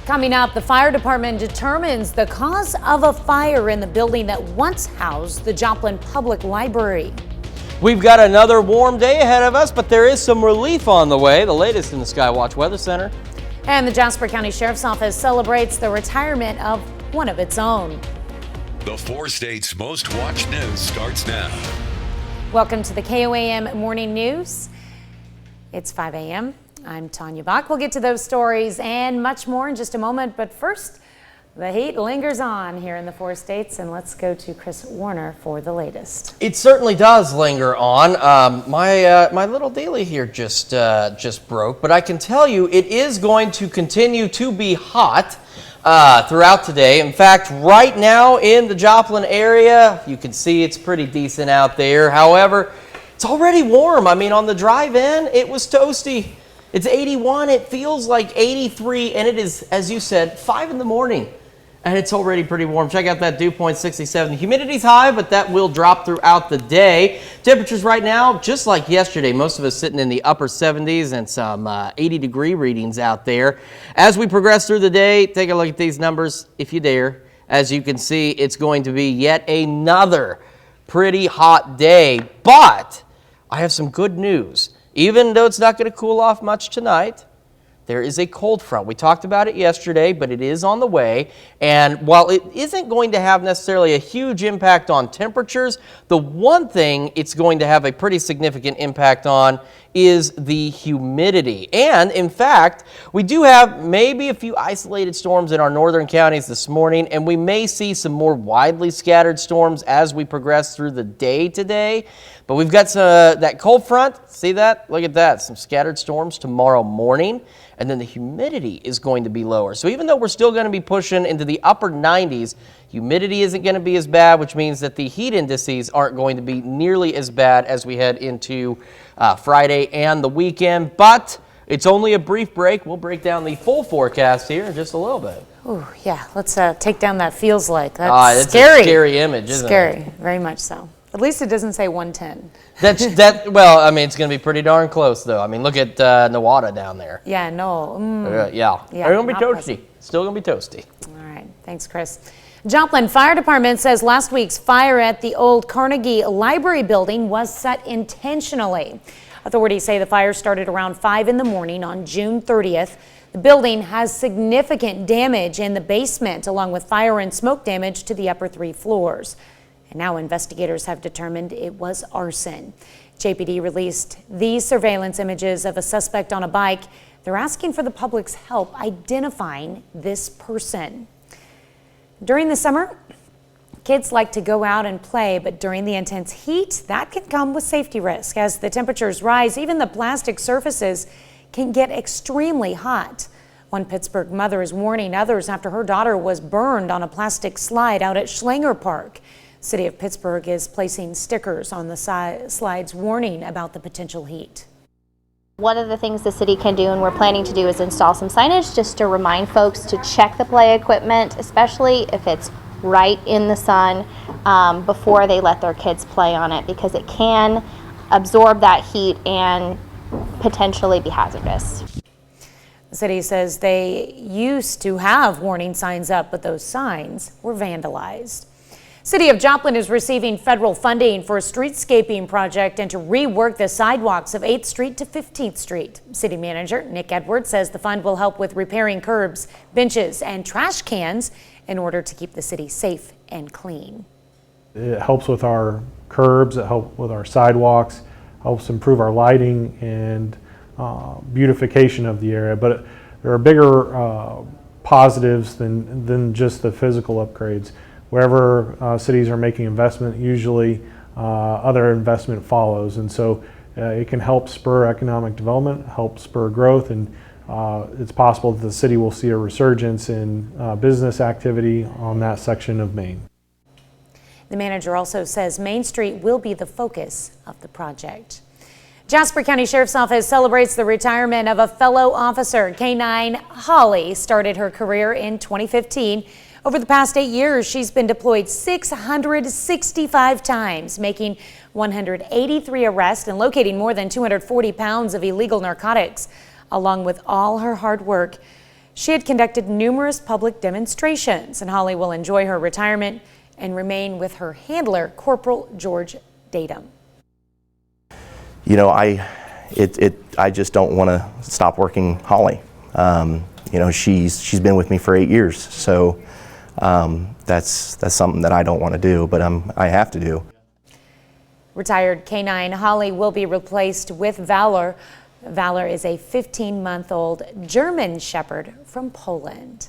Coming up, the fire department determines the cause of a fire in the building that once housed the Joplin Public Library. We've got another warm day ahead of us, but there is some relief on the way. The latest in the Skywatch Weather Center. And the Jasper County Sheriff's Office celebrates the retirement of one of its own. The 4 states' most watched news starts now. Welcome to the KOAM Morning News. It's 5 a.m. I'm Tanya Bach. We'll get to those stories and much more in just a moment. But first, the heat lingers on here in the 4 states, and let's go to Chris Warner for the latest. It certainly does linger on. My little daily here just broke, but I can tell you it is going to continue to be hot throughout today. In fact, right now in the Joplin area, you can see it's pretty decent out there. However, it's already warm. I mean, on the drive in, it was toasty. It's 81, it feels like 83, and it is, as you said, 5 in the morning, and it's already pretty warm. Check out that dew point, 67. The humidity's high, but that will drop throughout the day. Temperatures right now, just like yesterday, most of us sitting in the upper 70s and some 80-degree readings out there. As we progress through the day, take a look at these numbers, if you dare. As you can see, it's going to be yet another pretty hot day, but I have some good news. Even though it's not going to cool off much tonight, there is a cold front. We talked about it yesterday, but it is on the way. And while it isn't going to have necessarily a huge impact on temperatures, the one thing it's going to have a pretty significant impact on is the humidity. And in fact, we do have maybe a few isolated storms in our northern counties this morning, and we may see some more widely scattered storms as we progress through the day today. But we've got that cold front. See that? Look at that. Some scattered storms tomorrow morning. And then the humidity is going to be lower. So even though we're still going to be pushing into the upper 90s, humidity isn't going to be as bad, which means that the heat indices aren't going to be nearly as bad as we head into Friday and the weekend. But it's only a brief break. We'll break down the full forecast here in just a little bit. Oh, yeah. Let's take down that feels like. That's it's scary. A scary image, isn't it? Scary, very much so. At least it doesn't say 110. Well, I mean, it's going to be pretty darn close, though. I mean, look at Nowata down there. Yeah, no. Yeah. They're going to be toasty. Pleasant. Still going to be toasty. All right. Thanks, Chris. Joplin Fire Department says last week's fire at the old Carnegie Library building was set intentionally. Authorities say the fire started around 5 in the morning on June 30th. The building has significant damage in the basement, along with fire and smoke damage to the upper 3 floors. And now investigators have determined it was arson. JPD released these surveillance images of a suspect on a bike. They're asking for the public's help identifying this person. During the summer, kids like to go out and play, but during the intense heat, that can come with safety risk. As the temperatures rise, even the plastic surfaces can get extremely hot. One Pittsburgh mother is warning others after her daughter was burned on a plastic slide out at Schlanger Park. City of Pittsburgh is placing stickers on the slides warning about the potential heat. One of the things the city can do, and we're planning to do, is install some signage just to remind folks to check the play equipment, especially if it's right in the sun, before they let their kids play on it, because it can absorb that heat and potentially be hazardous. The city says they used to have warning signs up, but those signs were vandalized. City of Joplin is receiving federal funding for a streetscaping project and to rework the sidewalks of 8th Street to 15th Street. City Manager Nick Edwards says the fund will help with repairing curbs, benches, and trash cans in order to keep the city safe and clean. It helps with our curbs, it helps with our sidewalks, helps improve our lighting and beautification of the area. But there are bigger positives than just the physical upgrades. Wherever cities are making investment, usually other investment follows, and so it can help spur economic development, help spur growth, and it's possible that the city will see a resurgence in business activity on that section of Main. The manager also says Main Street will be the focus of the project. Jasper County Sheriff's Office celebrates the retirement of a fellow officer. K-9 Holly started her career in 2015. Over the past 8 years, she's been deployed 665 times, making 183 arrests and locating more than 240 pounds of illegal narcotics. Along with all her hard work, She had conducted numerous public demonstrations, and Holly will enjoy her retirement and remain with her handler, Corporal George Datum. You know, I just don't want to stop working Holly. You know, she's been with me for 8 years, so that's something that I don't want to do, but I have to do. Retired K-9 Holly will be replaced with Valor. Valor is a 15-month-old German Shepherd from Poland.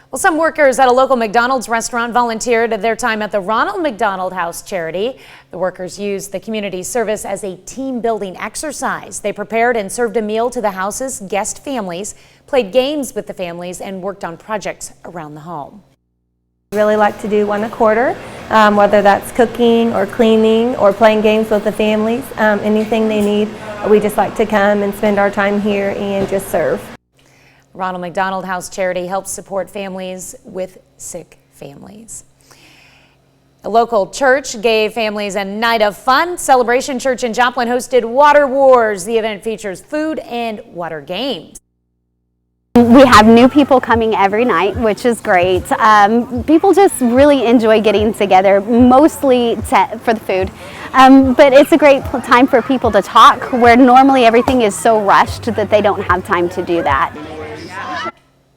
Well, some workers at a local McDonald's restaurant volunteered their time at the Ronald McDonald House charity. The workers used the community service as a team-building exercise. They prepared and served a meal to the house's guest families, played games with the families, and worked on projects around the home. Really like to do one a quarter, whether that's cooking or cleaning or playing games with the families, anything they need. We just like to come and spend our time here and just serve. Ronald McDonald House Charity helps support families with sick families. A local church gave families a night of fun. Celebration Church in Joplin hosted Water Wars. The event features food and water games. We have new people coming every night, which is great. People just really enjoy getting together, mostly for the food. But it's a great time for people to talk, where normally everything is so rushed that they don't have time to do that.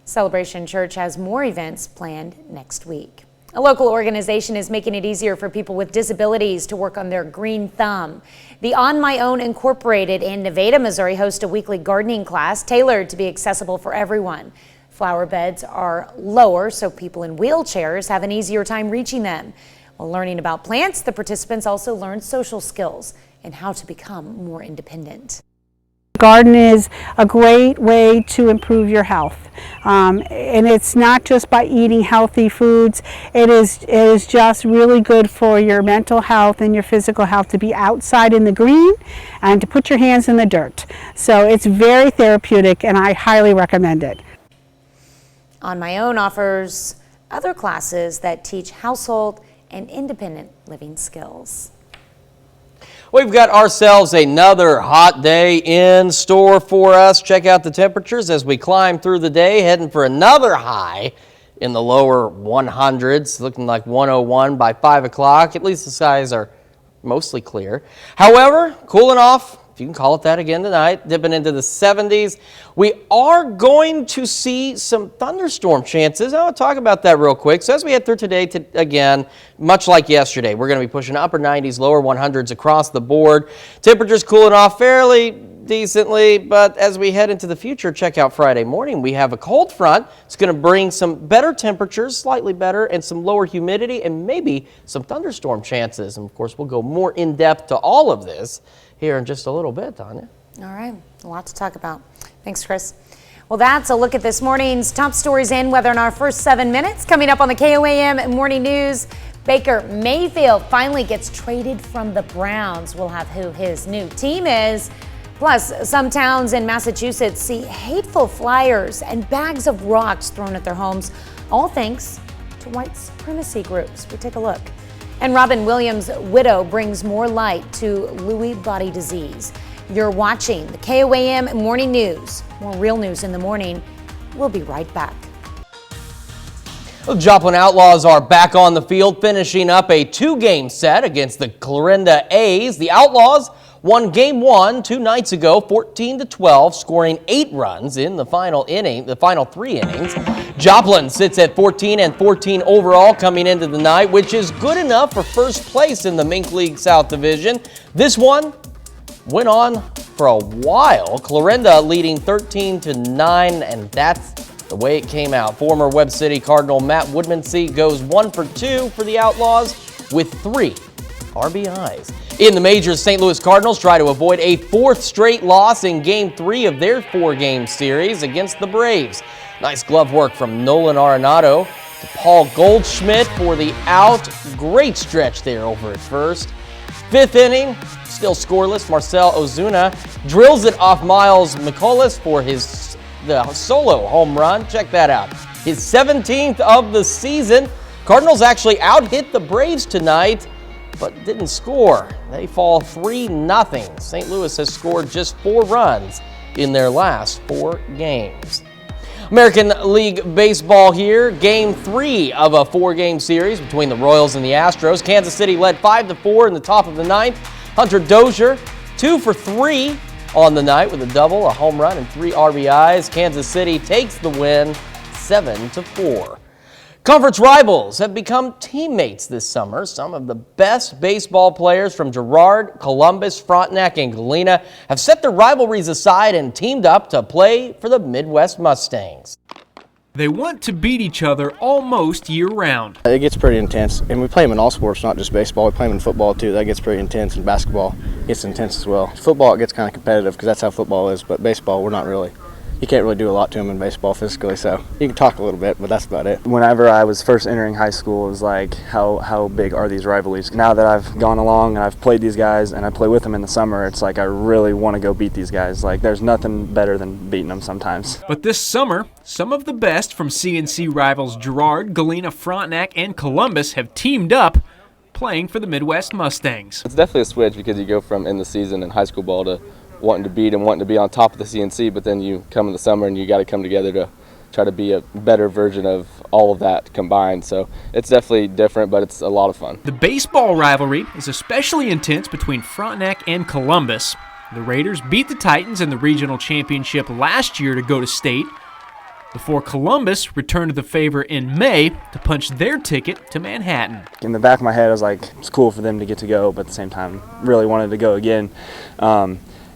Celebration Church has more events planned next week. A local organization is making it easier for people with disabilities to work on their green thumb. The On My Own Incorporated in Nevada, Missouri host a weekly gardening class tailored to be accessible for everyone. Flower beds are lower, so people in wheelchairs have an easier time reaching them. While learning about plants, the participants also learn social skills and how to become more independent. Garden is a great way to improve your health, and it's not just by eating healthy foods. It is just really good for your mental health and your physical health to be outside in the green and to put your hands in the dirt. So it's very therapeutic, and I highly recommend it. On My Own offers other classes that teach household and independent living skills. We've got ourselves another hot day in store for us. Check out the temperatures as we climb through the day, heading for another high in the lower 100s, looking like 101 by 5 o'clock. At least the skies are mostly clear. However, cooling off, if you can call it that again tonight, dipping into the 70s. We are going to see some thunderstorm chances. I want to talk about that real quick. So as we head through today, again, much like yesterday, we're going to be pushing upper 90s, lower 100s across the board. Temperatures cooling off fairly decently, but as we head into the future, check out Friday morning. We have a cold front. It's going to bring some better temperatures, slightly better, and some lower humidity, and maybe some thunderstorm chances. And of course, we'll go more in depth to all of this here in just a little bit, Tanya. All right, a lot to talk about. Thanks, Chris. Well, that's a look at this morning's top stories and weather in our first 7 minutes. Coming up on the KOAM Morning News, Baker Mayfield finally gets traded from the Browns. We'll have who his new team is. Plus, some towns in Massachusetts see hateful flyers and bags of rocks thrown at their homes, all thanks to white supremacy groups. We take a look. And Robin Williams' widow brings more light to Lewy body disease. You're watching the KOAM Morning News. More real news in the morning. We'll be right back. The Joplin Outlaws are back on the field, finishing up a 2-game set against the Clarinda A's. The Outlaws won Game 1 2 nights ago, 14-12, scoring 8 runs in the final 3 innings. Joplin sits at 14-14 overall coming into the night, which is good enough for first place in the Mink League South Division. This one went on for a while. Clarinda leading 13-9, and that's the way it came out. Former Webb City Cardinal Matt Woodmansee goes 1 for 2 for the Outlaws with 3 RBIs. In the majors, St. Louis Cardinals try to avoid a 4th straight loss in Game 3 of their 4-game series against the Braves. Nice glove work from Nolan Arenado to Paul Goldschmidt for the out. Great stretch there over at first. 5th inning, still scoreless. Marcel Ozuna drills it off Miles McCullis for the solo home run. Check that out. His 17th of the season. Cardinals actually out-hit the Braves tonight, but didn't score. They fall 3-0. St. Louis has scored just 4 runs in their last 4 games. American League Baseball here. Game 3 of a 4-game series between the Royals and the Astros. Kansas City led 5-4 in the top of the 9th. Hunter Dozier, 2 for 3 on the night with a double, a home run, and 3 RBIs. Kansas City takes the win 7-4. Conference rivals have become teammates this summer. Some of the best baseball players from Girard, Columbus, Frontenac, and Galena have set their rivalries aside and teamed up to play for the Midwest Mustangs. They want to beat each other almost year-round. It gets pretty intense, and we play them in all sports, not just baseball. We play them in football, too. That gets pretty intense, and basketball gets intense as well. Football, it gets kind of competitive because that's how football is, but baseball, we're not really. You can't really do a lot to them in baseball physically, so you can talk a little bit, but that's about it. Whenever I was first entering high school, it was like, how big are these rivalries? Now that I've gone along and I've played these guys and I play with them in the summer, it's like I really want to go beat these guys. Like, there's nothing better than beating them sometimes. But this summer, some of the best from CNC rivals Girard, Galena, Frontenac, and Columbus have teamed up playing for the Midwest Mustangs. It's definitely a switch because you go from in the season in high school ball to wanting to beat and wanting to be on top of the CNC, but then you come in the summer and you got to come together to try to be a better version of all of that combined. So it's definitely different, but it's a lot of fun. The baseball rivalry is especially intense between Frontenac and Columbus. The Raiders beat the Titans in the regional championship last year to go to state, before Columbus returned the favor in May to punch their ticket to Manhattan. In the back of my head, I was like, it's cool for them to get to go, but at the same time, really wanted to go again.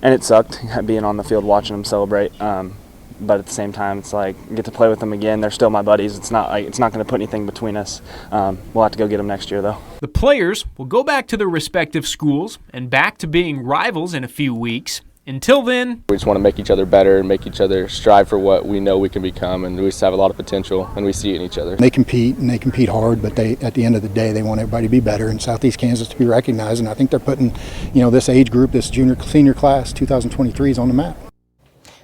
And it sucked being on the field watching them celebrate. But at the same time, it's like I get to play with them again. They're still my buddies. It's not going to put anything between us. We'll have to go get them next year, though. The players will go back to their respective schools and back to being rivals in a few weeks. Until then, we just want to make each other better and make each other strive for what we know we can become, and we just have a lot of potential, and we see it in each other. They compete, and they compete hard, but at the end of the day, they want everybody to be better, and Southeast Kansas to be recognized, and I think they're putting, this age group, this senior class, 2023 is on the map.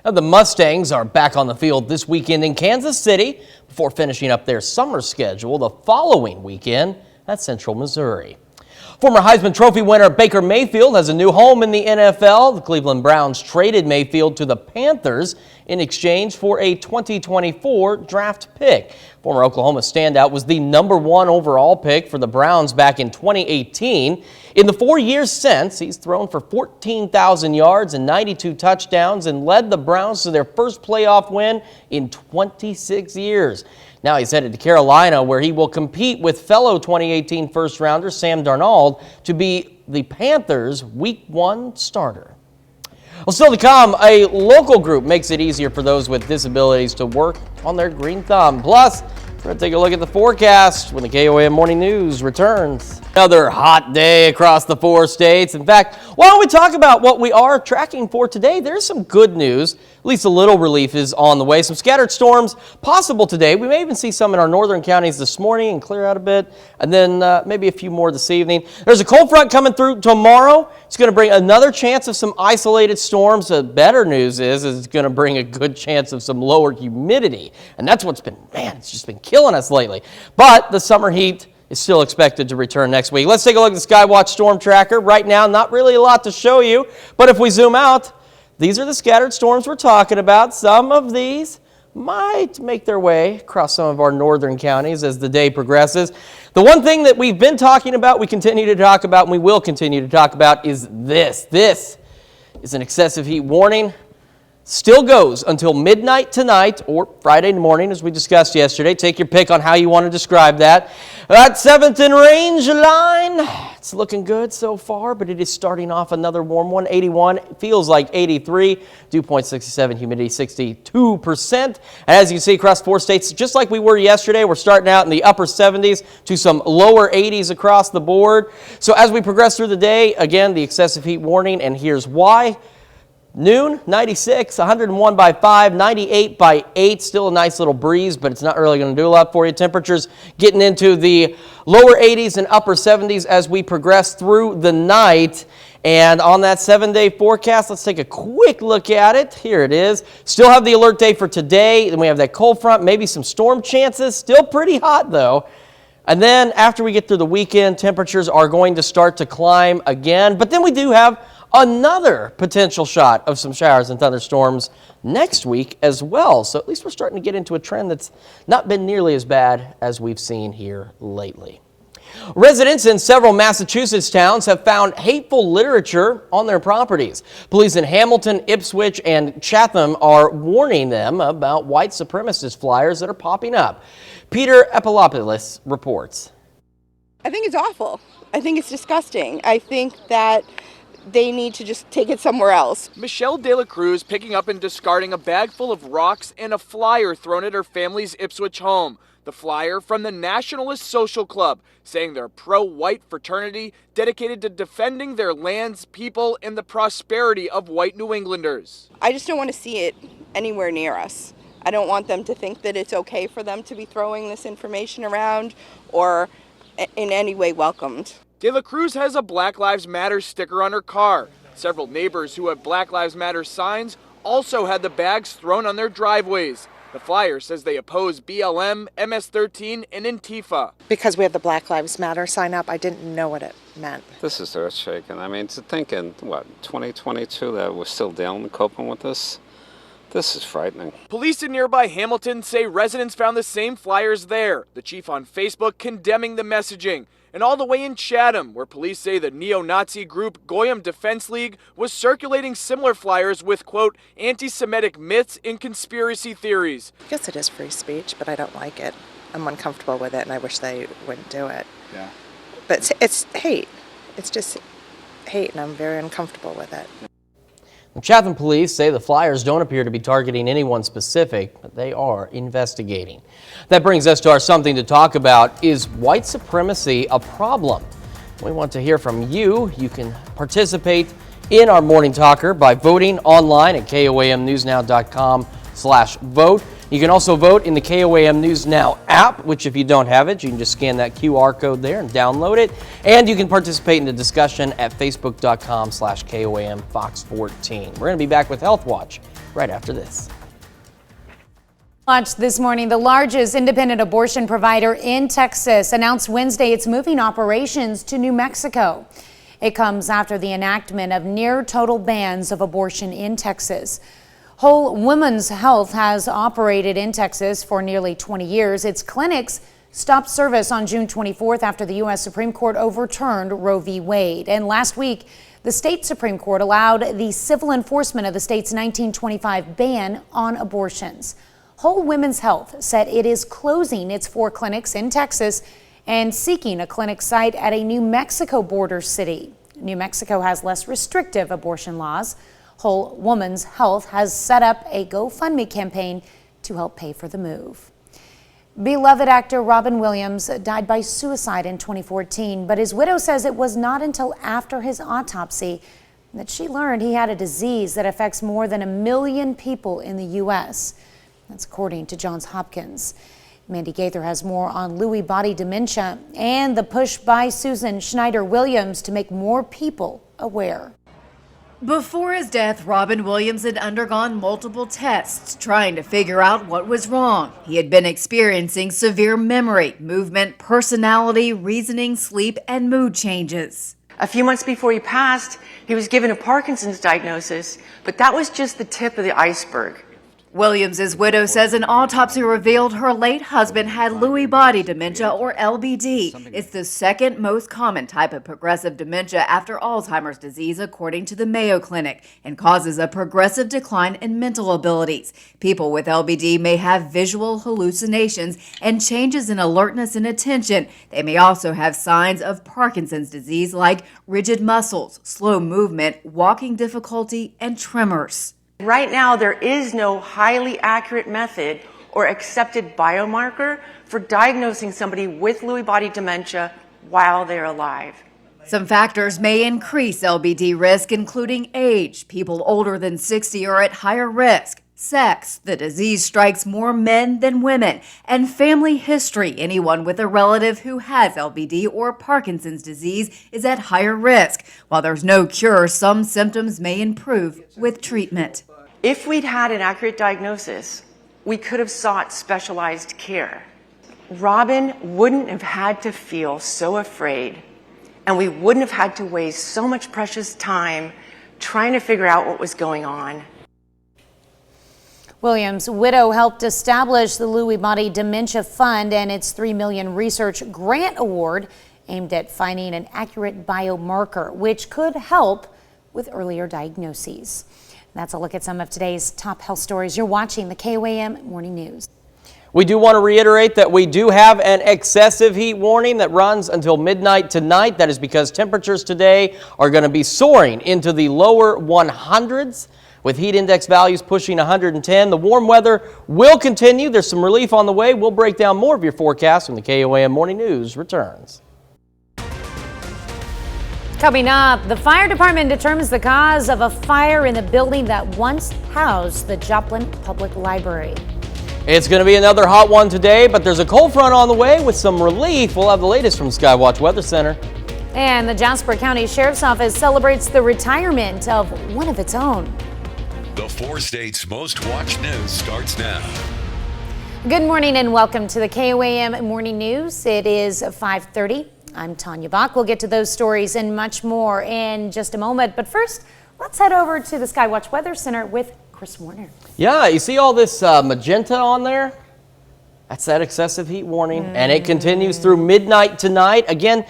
Now, the Mustangs are back on the field this weekend in Kansas City before finishing up their summer schedule the following weekend at Central Missouri. Former Heisman Trophy winner Baker Mayfield has a new home in the NFL. The Cleveland Browns traded Mayfield to the Panthers in exchange for a 2024 draft pick. Former Oklahoma standout was the #1 overall pick for the Browns back in 2018. In the 4 years since, he's thrown for 14,000 yards and 92 touchdowns and led the Browns to their first playoff win in 26 years. Now he's headed to Carolina, where he will compete with fellow 2018 first-rounder Sam Darnold to be the Panthers' Week 1 starter. Well, still to come, a local group makes it easier for those with disabilities to work on their green thumb. Plus, we're going to take a look at the forecast when the KOAM Morning News returns. Another hot day across the 4 states. In fact, why don't we talk about what we are tracking for today? There's some good news. At least a little relief is on the way. Some scattered storms possible today. We may even see some in our northern counties this morning and clear out a bit, and then maybe a few more this evening. There's a cold front coming through tomorrow. It's going to bring another chance of some isolated storms. The better news is it's going to bring a good chance of some lower humidity, and that's what's been, it's just been killing us lately. But the summer heat is still expected to return next week. Let's take a look at the Skywatch Storm Tracker. Right now, not really a lot to show you, but if we zoom out, these are the scattered storms we're talking about. Some of these might make their way across some of our northern counties as the day progresses. The one thing that we've been talking about, we continue to talk about, and we will continue to talk about is this. This is an excessive heat warning. Still goes until midnight tonight or Friday morning, as we discussed yesterday. Take your pick on how you want to describe that. That 7th in range line, it's looking good so far, but it is starting off another warm one. 81 feels like 83. Dew point 67, humidity 62%. And as you can see across 4 states, just like we were yesterday, we're starting out in the upper 70s to some lower 80s across the board. So as we progress through the day, again, the excessive heat warning, and here's why. Noon, 96, 101 by 5, 98 by 8. Still a nice little breeze, but it's not really going to do a lot for you. Temperatures getting into the lower 80s and upper 70s as we progress through the night. And on that 7-day forecast, let's take a quick look at it. Here it is. Still have the alert day for today. Then we have that cold front, maybe some storm chances. Still pretty hot, though. And then after we get through the weekend, temperatures are going to start to climb again. But then we do have another potential shot of some showers and thunderstorms next week as well. So at least we're starting to get into a trend that's not been nearly as bad as we've seen here lately. Residents in several Massachusetts towns have found hateful literature on their properties. Police in Hamilton, Ipswich, and Chatham are warning them about white supremacist flyers that are popping up. Peter Epilopoulos reports. I think it's awful. I think it's disgusting. I think that they need to just take it somewhere else. Michelle De La Cruz picking up and discarding a bag full of rocks and a flyer thrown at her family's Ipswich home. The flyer from the Nationalist Social Club, saying they're pro-white fraternity dedicated to defending their lands, people, and the prosperity of white New Englanders. I just don't want to see it anywhere near us. I don't want them to think that it's okay for them to be throwing this information around or in any way welcomed. De La Cruz has a Black Lives Matter sticker on her car. Several neighbors who have Black Lives Matter signs also had the bags thrown on their driveways. The flyer says they oppose BLM, MS-13, and Antifa. Because we had the Black Lives Matter sign up, I didn't know what it meant. This is earth-shaking. I mean, to think in, 2022 that we're still dealing and coping with this? This is frightening. Police in nearby Hamilton say residents found the same flyers there. The chief on Facebook condemning the messaging. And all the way in Chatham, where police say the neo-Nazi group KOAM Defense League was circulating similar flyers with, quote, anti-Semitic myths and conspiracy theories. I guess it is free speech, but I don't like it. I'm uncomfortable with it, and I wish they wouldn't do it. Yeah. But it's hate. It's just hate, and I'm very uncomfortable with it. Chatham police say the flyers don't appear to be targeting anyone specific, but they are investigating. That brings us to our something to talk about. Is white supremacy a problem? We want to hear from you. You can participate in our Morning Talker by voting online at KOAMnewsnow.com/vote. You can also vote in the KOAM News Now app, which if you don't have it, you can just scan that QR code there and download it. And you can participate in the discussion at facebook.com/KOAM Fox 14. We're going to be back with Health Watch right after this. Watch this morning, the largest independent abortion provider in Texas announced Wednesday it's moving operations to New Mexico. It comes after the enactment of near total bans of abortion in Texas. Whole Women's Health has operated in Texas for nearly 20 years. Its clinics stopped service on June 24th after the U.S. Supreme Court overturned Roe v. Wade. And last week, the state Supreme Court allowed the civil enforcement of the state's 1925 ban on abortions. Whole Women's Health said it is closing its 4 clinics in Texas and seeking a clinic site at a New Mexico border city. New Mexico has less restrictive abortion laws. Whole Woman's Health has set up a GoFundMe campaign to help pay for the move. Beloved actor Robin Williams died by suicide in 2014, but his widow says it was not until after his autopsy that she learned he had a disease that affects more than 1 million people in the U.S. That's according to Johns Hopkins. Mandy Gaither has more on Lewy body dementia and the push by Susan Schneider-Williams to make more people aware. Before his death, Robin Williams had undergone multiple tests trying to figure out what was wrong. He had been experiencing severe memory, movement, personality, reasoning, sleep, and mood changes. A few months before he passed, he was given a Parkinson's diagnosis, but that was just the tip of the iceberg. Williams's widow says an autopsy revealed her late husband had Lewy body dementia, or LBD. It's the second most common type of progressive dementia after Alzheimer's disease, according to the Mayo Clinic, and causes a progressive decline in mental abilities. People with LBD may have visual hallucinations and changes in alertness and attention. They may also have signs of Parkinson's disease like rigid muscles, slow movement, walking difficulty, and tremors. Right now, there is no highly accurate method or accepted biomarker for diagnosing somebody with Lewy body dementia while they're alive. Some factors may increase LBD risk, including age. People older than 60 are at higher risk. Sex, the disease strikes more men than women, and family history. Anyone with a relative who has LBD or Parkinson's disease is at higher risk. While there's no cure, some symptoms may improve with treatment. If we'd had an accurate diagnosis, we could have sought specialized care. Robin wouldn't have had to feel so afraid, and we wouldn't have had to waste so much precious time trying to figure out what was going on. Williams' widow helped establish the Lewy Body Dementia Fund and its $3 million research grant award aimed at finding an accurate biomarker, which could help with earlier diagnoses. That's a look at some of today's top health stories. You're watching the KOAM Morning News. We do want to reiterate that we do have an excessive heat warning that runs until midnight tonight. That is because temperatures today are going to be soaring into the lower 100s. With heat index values pushing 110, the warm weather will continue. There's some relief on the way. We'll break down more of your forecast when the KOAM Morning News returns. Coming up, the fire department determines the cause of a fire in the building that once housed the Joplin Public Library. It's going to be another hot one today, but there's a cold front on the way with some relief. We'll have the latest from Skywatch Weather Center. And the Jasper County Sheriff's Office celebrates the retirement of one of its own. The 4 states' most watched news starts now. Good morning and welcome to the KOAM Morning News. It is 5:30. I'm Tanya Bach. We'll get to those stories and much more in just a moment. But first, let's head over to the Skywatch Weather Center with Chris Warner. Yeah, you see all this magenta on there? That's that excessive heat warning, and it continues through midnight tonight. Again,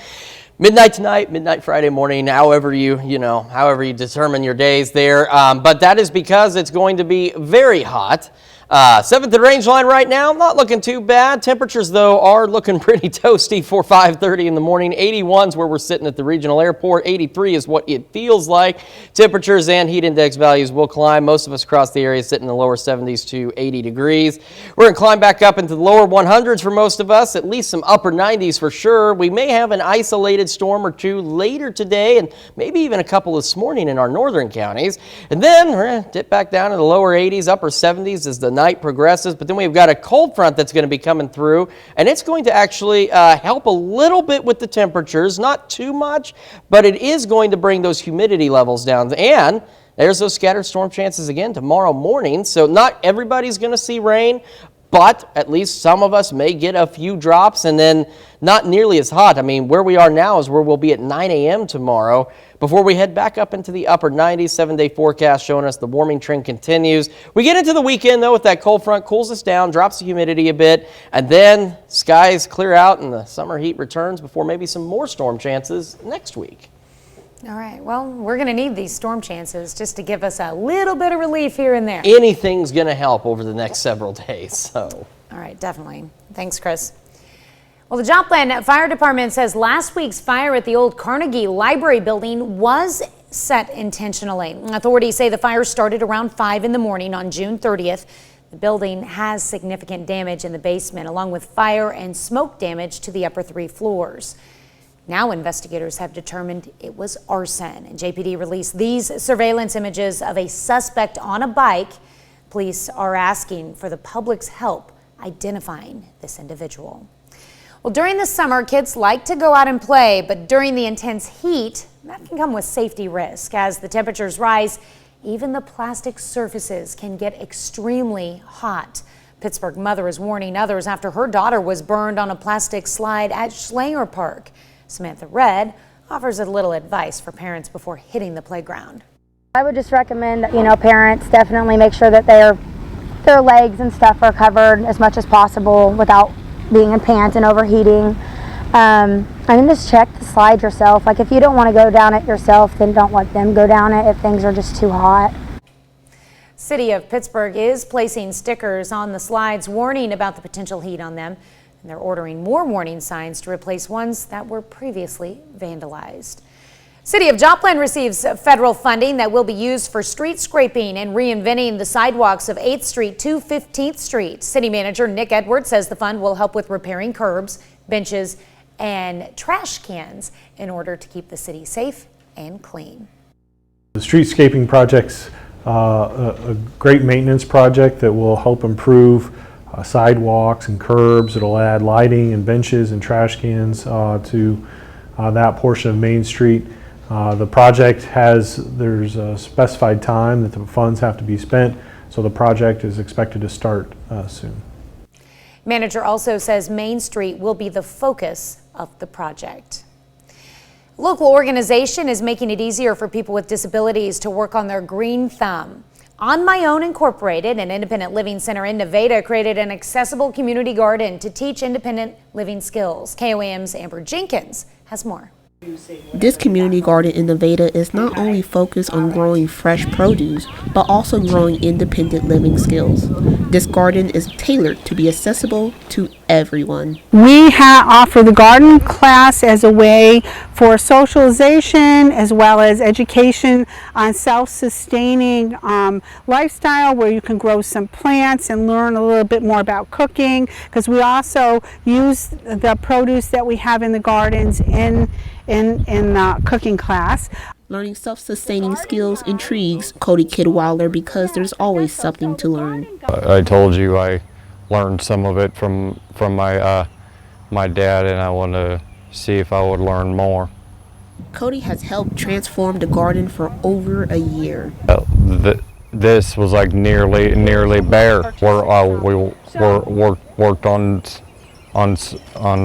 midnight tonight, midnight Friday morning, however you determine your days there. But that is because it's going to be very hot. 7th and range line right now, not looking too bad. Temperatures, though, are looking pretty toasty for 5:30 in the morning. 81's where we're sitting at the regional airport. 83 is what it feels like. Temperatures and heat index values will climb. Most of us across the area sitting in the lower 70s to 80 degrees. We're going to climb back up into the lower 100s for most of us, at least some upper 90s for sure. We may have an isolated storm or two later today and maybe even a couple this morning in our northern counties. And then we're going to dip back down to the lower 80s, upper 70s as the night progresses. But then we've got a cold front that's going to be coming through, and it's going to actually help a little bit with the temperatures, not too much, but it is going to bring those humidity levels down. And there's those scattered storm chances again tomorrow morning. So not everybody's going to see rain, but at least some of us may get a few drops, and then not nearly as hot. I mean, where we are now is where we'll be at 9 a.m. tomorrow before we head back up into the upper 90s. 7-day forecast showing us the warming trend continues. We get into the weekend, though, with that cold front, cools us down, drops the humidity a bit, and then skies clear out and the summer heat returns before maybe some more storm chances next week. All right, well, we're going to need these storm chances just to give us a little bit of relief here and there. Anything's going to help over the next several days. So. All right, definitely. Thanks, Chris. Well, the Joplin Fire Department says last week's fire at the old Carnegie Library building was set intentionally. Authorities say the fire started around 5 in the morning on June 30th. The building has significant damage in the basement, along with fire and smoke damage to the upper 3 floors. Now investigators have determined it was arson, and JPD released these surveillance images of a suspect on a bike. Police are asking for the public's help identifying this individual. Well, during the summer, kids like to go out and play, but during the intense heat, that can come with safety risk. As the temperatures rise, even the plastic surfaces can get extremely hot. Pittsburgh mother is warning others after her daughter was burned on a plastic slide at Schlanger Park. Samantha Red offers a little advice for parents before hitting the playground. I would just recommend that, parents definitely make sure that their legs and stuff are covered as much as possible without being in pants and overheating. And then just check the slide yourself. Like if you don't want to go down it yourself, then don't let them go down it if things are just too hot. City of Pittsburgh is placing stickers on the slides warning about the potential heat on them. And they're ordering more warning signs to replace ones that were previously vandalized. City of Joplin receives federal funding that will be used for street scraping and reinventing the sidewalks of 8th Street to 15th Street. City Manager Nick Edwards says the fund will help with repairing curbs, benches, and trash cans in order to keep the city safe and clean. The streetscaping project's a great maintenance project that will help improve sidewalks and curbs. It'll add lighting and benches and trash cans to that portion of Main Street. The project there's a specified time that the funds have to be spent, so the project is expected to start soon. Manager also says Main Street will be the focus of the project. A local organization is making it easier for people with disabilities to work on their green thumb. On My Own Incorporated, an independent living center in Nevada, created an accessible community garden to teach independent living skills. KOAM's Amber Jenkins has more. This community garden in Nevada is not only focused on growing fresh produce, but also growing independent living skills. This garden is tailored to be accessible to everyone. We offer the garden class as a way for socialization as well as education on self-sustaining lifestyle, where you can grow some plants and learn a little bit more about cooking, because we also use the produce that we have in the gardens in cooking class. Learning self-sustaining skills intrigues Cody Kidweiler because there's always something to learn. I told you I learned some of it from my dad, and I want to see if I would learn more. Cody has helped transform the garden for over a year. This was like nearly bare, where we worked on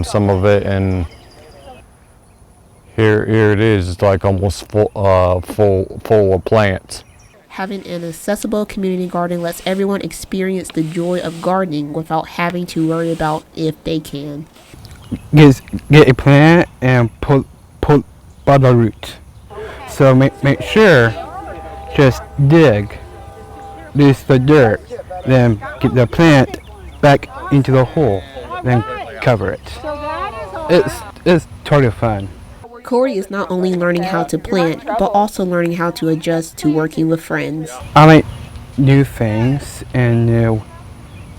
some of it, and here it is. It's like almost full of plants. Having an accessible community garden lets everyone experience the joy of gardening without having to worry about if they can. Get a plant and pull by the root. So make sure, just dig, loose the dirt, then get the plant back into the hole, then cover it. It's totally fun. Corey is not only learning how to plant, but also learning how to adjust to working with friends. I like new things and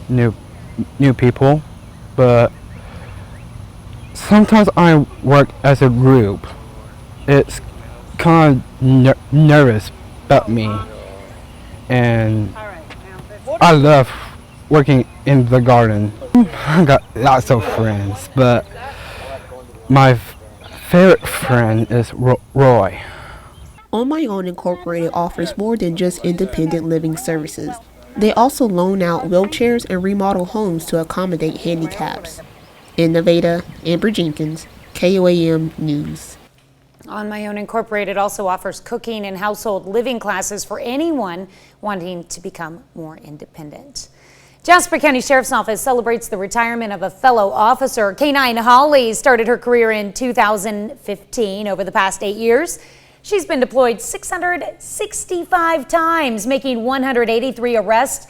new people, but sometimes I work as a group. It's kind of nervous about me, and I love working in the garden. I got lots of friends, but my favorite friend is Roy. On My Own Incorporated offers more than just independent living services. They also loan out wheelchairs and remodel homes to accommodate handicaps. In Nevada, Amber Jenkins, KOAM News. On My Own Incorporated also offers cooking and household living classes for anyone wanting to become more independent. Jasper County Sheriff's Office celebrates the retirement of a fellow officer. K9 Holly started her career in 2015. Over the past 8 years, she's been deployed 665 times, making 183 arrests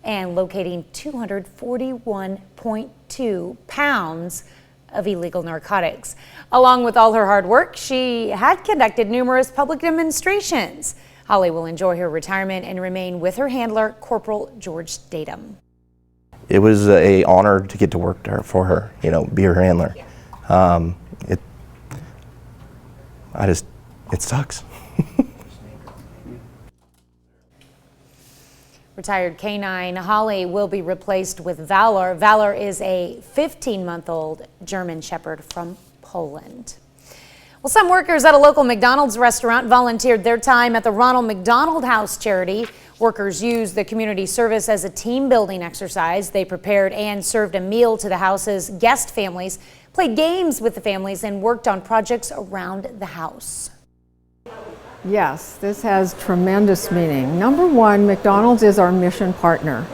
and locating 241.2 pounds of illegal narcotics. Along with all her hard work, she had conducted numerous public demonstrations. Holly will enjoy her retirement and remain with her handler, Corporal George Datum. It was an honor to get to work for her, be her handler. It sucks. Retired K9 Holly will be replaced with Valor. Valor is a 15-month-old German Shepherd from Poland. Well, some workers at a local McDonald's restaurant volunteered their time at the Ronald McDonald House charity. Workers used the community service as a team-building exercise. They prepared and served a meal to the house's guest families, played games with the families, and worked on projects around the house. Yes, this has tremendous meaning. Number one, McDonald's is our mission partner.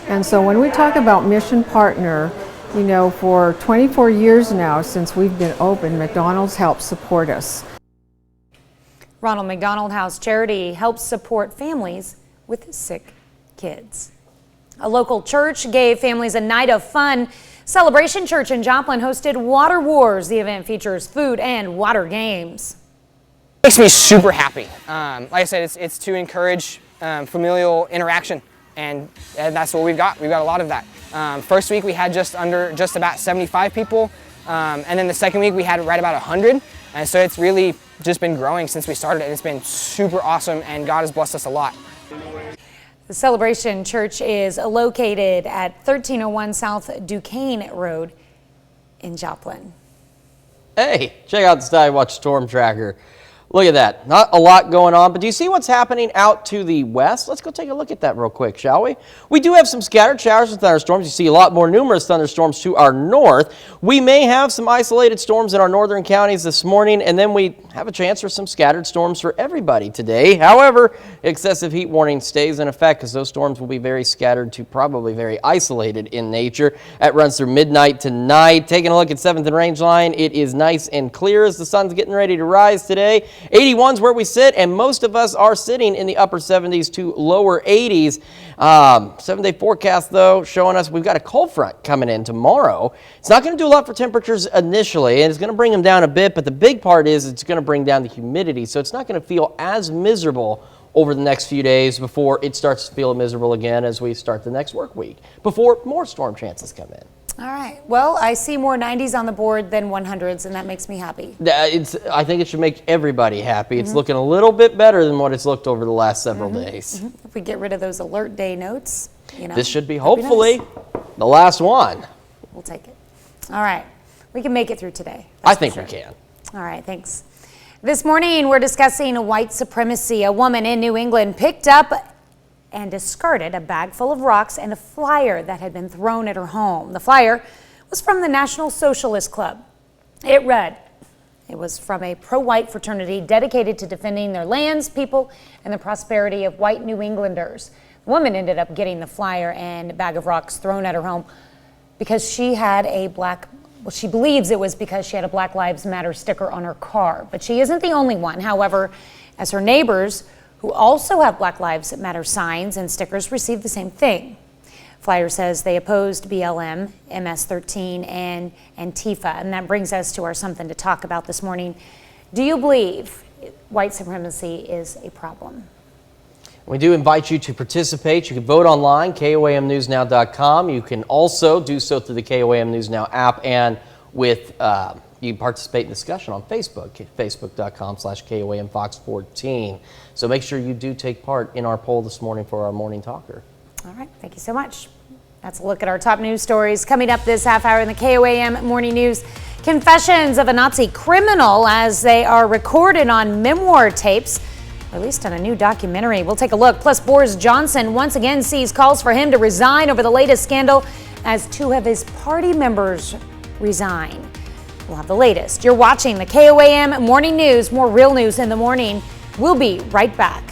And so when we talk about mission partner, for 24 years now since we've been open, McDonald's helps support us. Ronald McDonald House Charity helps support families with sick kids. A local church gave families a night of fun. Celebration Church in Joplin hosted Water Wars. The event features food and water games. Makes me super happy. Like I said, it's to encourage familial interaction, and that's what we've got. We've got a lot of that. First week we had just about 75 people, and then the second week we had right about 100, and so it's really just been growing since we started, and it's been super awesome, and God has blessed us a lot. The Celebration Church is located at 1301 South Duquesne Road in Joplin. Hey, check out the Skywatch Storm Tracker. Look at that. Not a lot going on, but do you see what's happening out to the west? Let's go take a look at that real quick, shall we? We do have some scattered showers and thunderstorms. You see a lot more numerous thunderstorms to our north. We may have some isolated storms in our northern counties this morning, and then we have a chance for some scattered storms for everybody today. However, excessive heat warning stays in effect because those storms will be very scattered to probably very isolated in nature. That runs through midnight tonight. Taking a look at 7th and Range Line, it is nice and clear as the sun's getting ready to rise today. 81's where we sit, and most of us are sitting in the upper 70s to lower 80s. 7-day forecast, though, showing us we've got a cold front coming in tomorrow. It's not going to do a lot for temperatures initially, and it's going to bring them down a bit, but the big part is it's going to bring down the humidity, so it's not going to feel as miserable over the next few days before it starts to feel miserable again as we start the next work week, before more storm chances come in. All right. Well, I see more 90s on the board than 100s, and that makes me happy. I think it should make everybody happy. It's looking a little bit better than what it's looked over the last several days. If we get rid of those alert day notes, you know. This should be hopefully the last one. We'll take it. All right. We can make it through today. I think we can. All right. Thanks. This morning, we're discussing white supremacy. A woman in New England picked up and discarded a bag full of rocks and a flyer that had been thrown at her home. The flyer was from the National Socialist Club. It read, it was from a pro-white fraternity dedicated to defending their lands, people, and the prosperity of white New Englanders. The woman ended up getting the flyer and a bag of rocks thrown at her home because she had she believes it was because she had a Black Lives Matter sticker on her car. But she isn't the only one. However, as her neighbors, who also have Black Lives Matter signs and stickers, received the same thing. Flyer says they opposed BLM, MS-13, and Antifa. And that brings us to our something to talk about this morning. Do you believe white supremacy is a problem? We do invite you to participate. You can vote online, KOAMNewsNow.com. You can also do so through the KOAM News Now app, and with you can participate in discussion on Facebook, facebook.com/KOAMFox14. So make sure you do take part in our poll this morning for our Morning Talker. All right, thank you so much. That's a look at our top news stories. Coming up this half hour in the KOAM Morning News, confessions of a Nazi criminal as they are recorded on memoir tapes, released on a new documentary. We'll take a look. Plus, Boris Johnson once again sees calls for him to resign over the latest scandal as 2 of his party members resign. We'll have the latest. You're watching the KOAM Morning News. More real news in the morning. We'll be right back.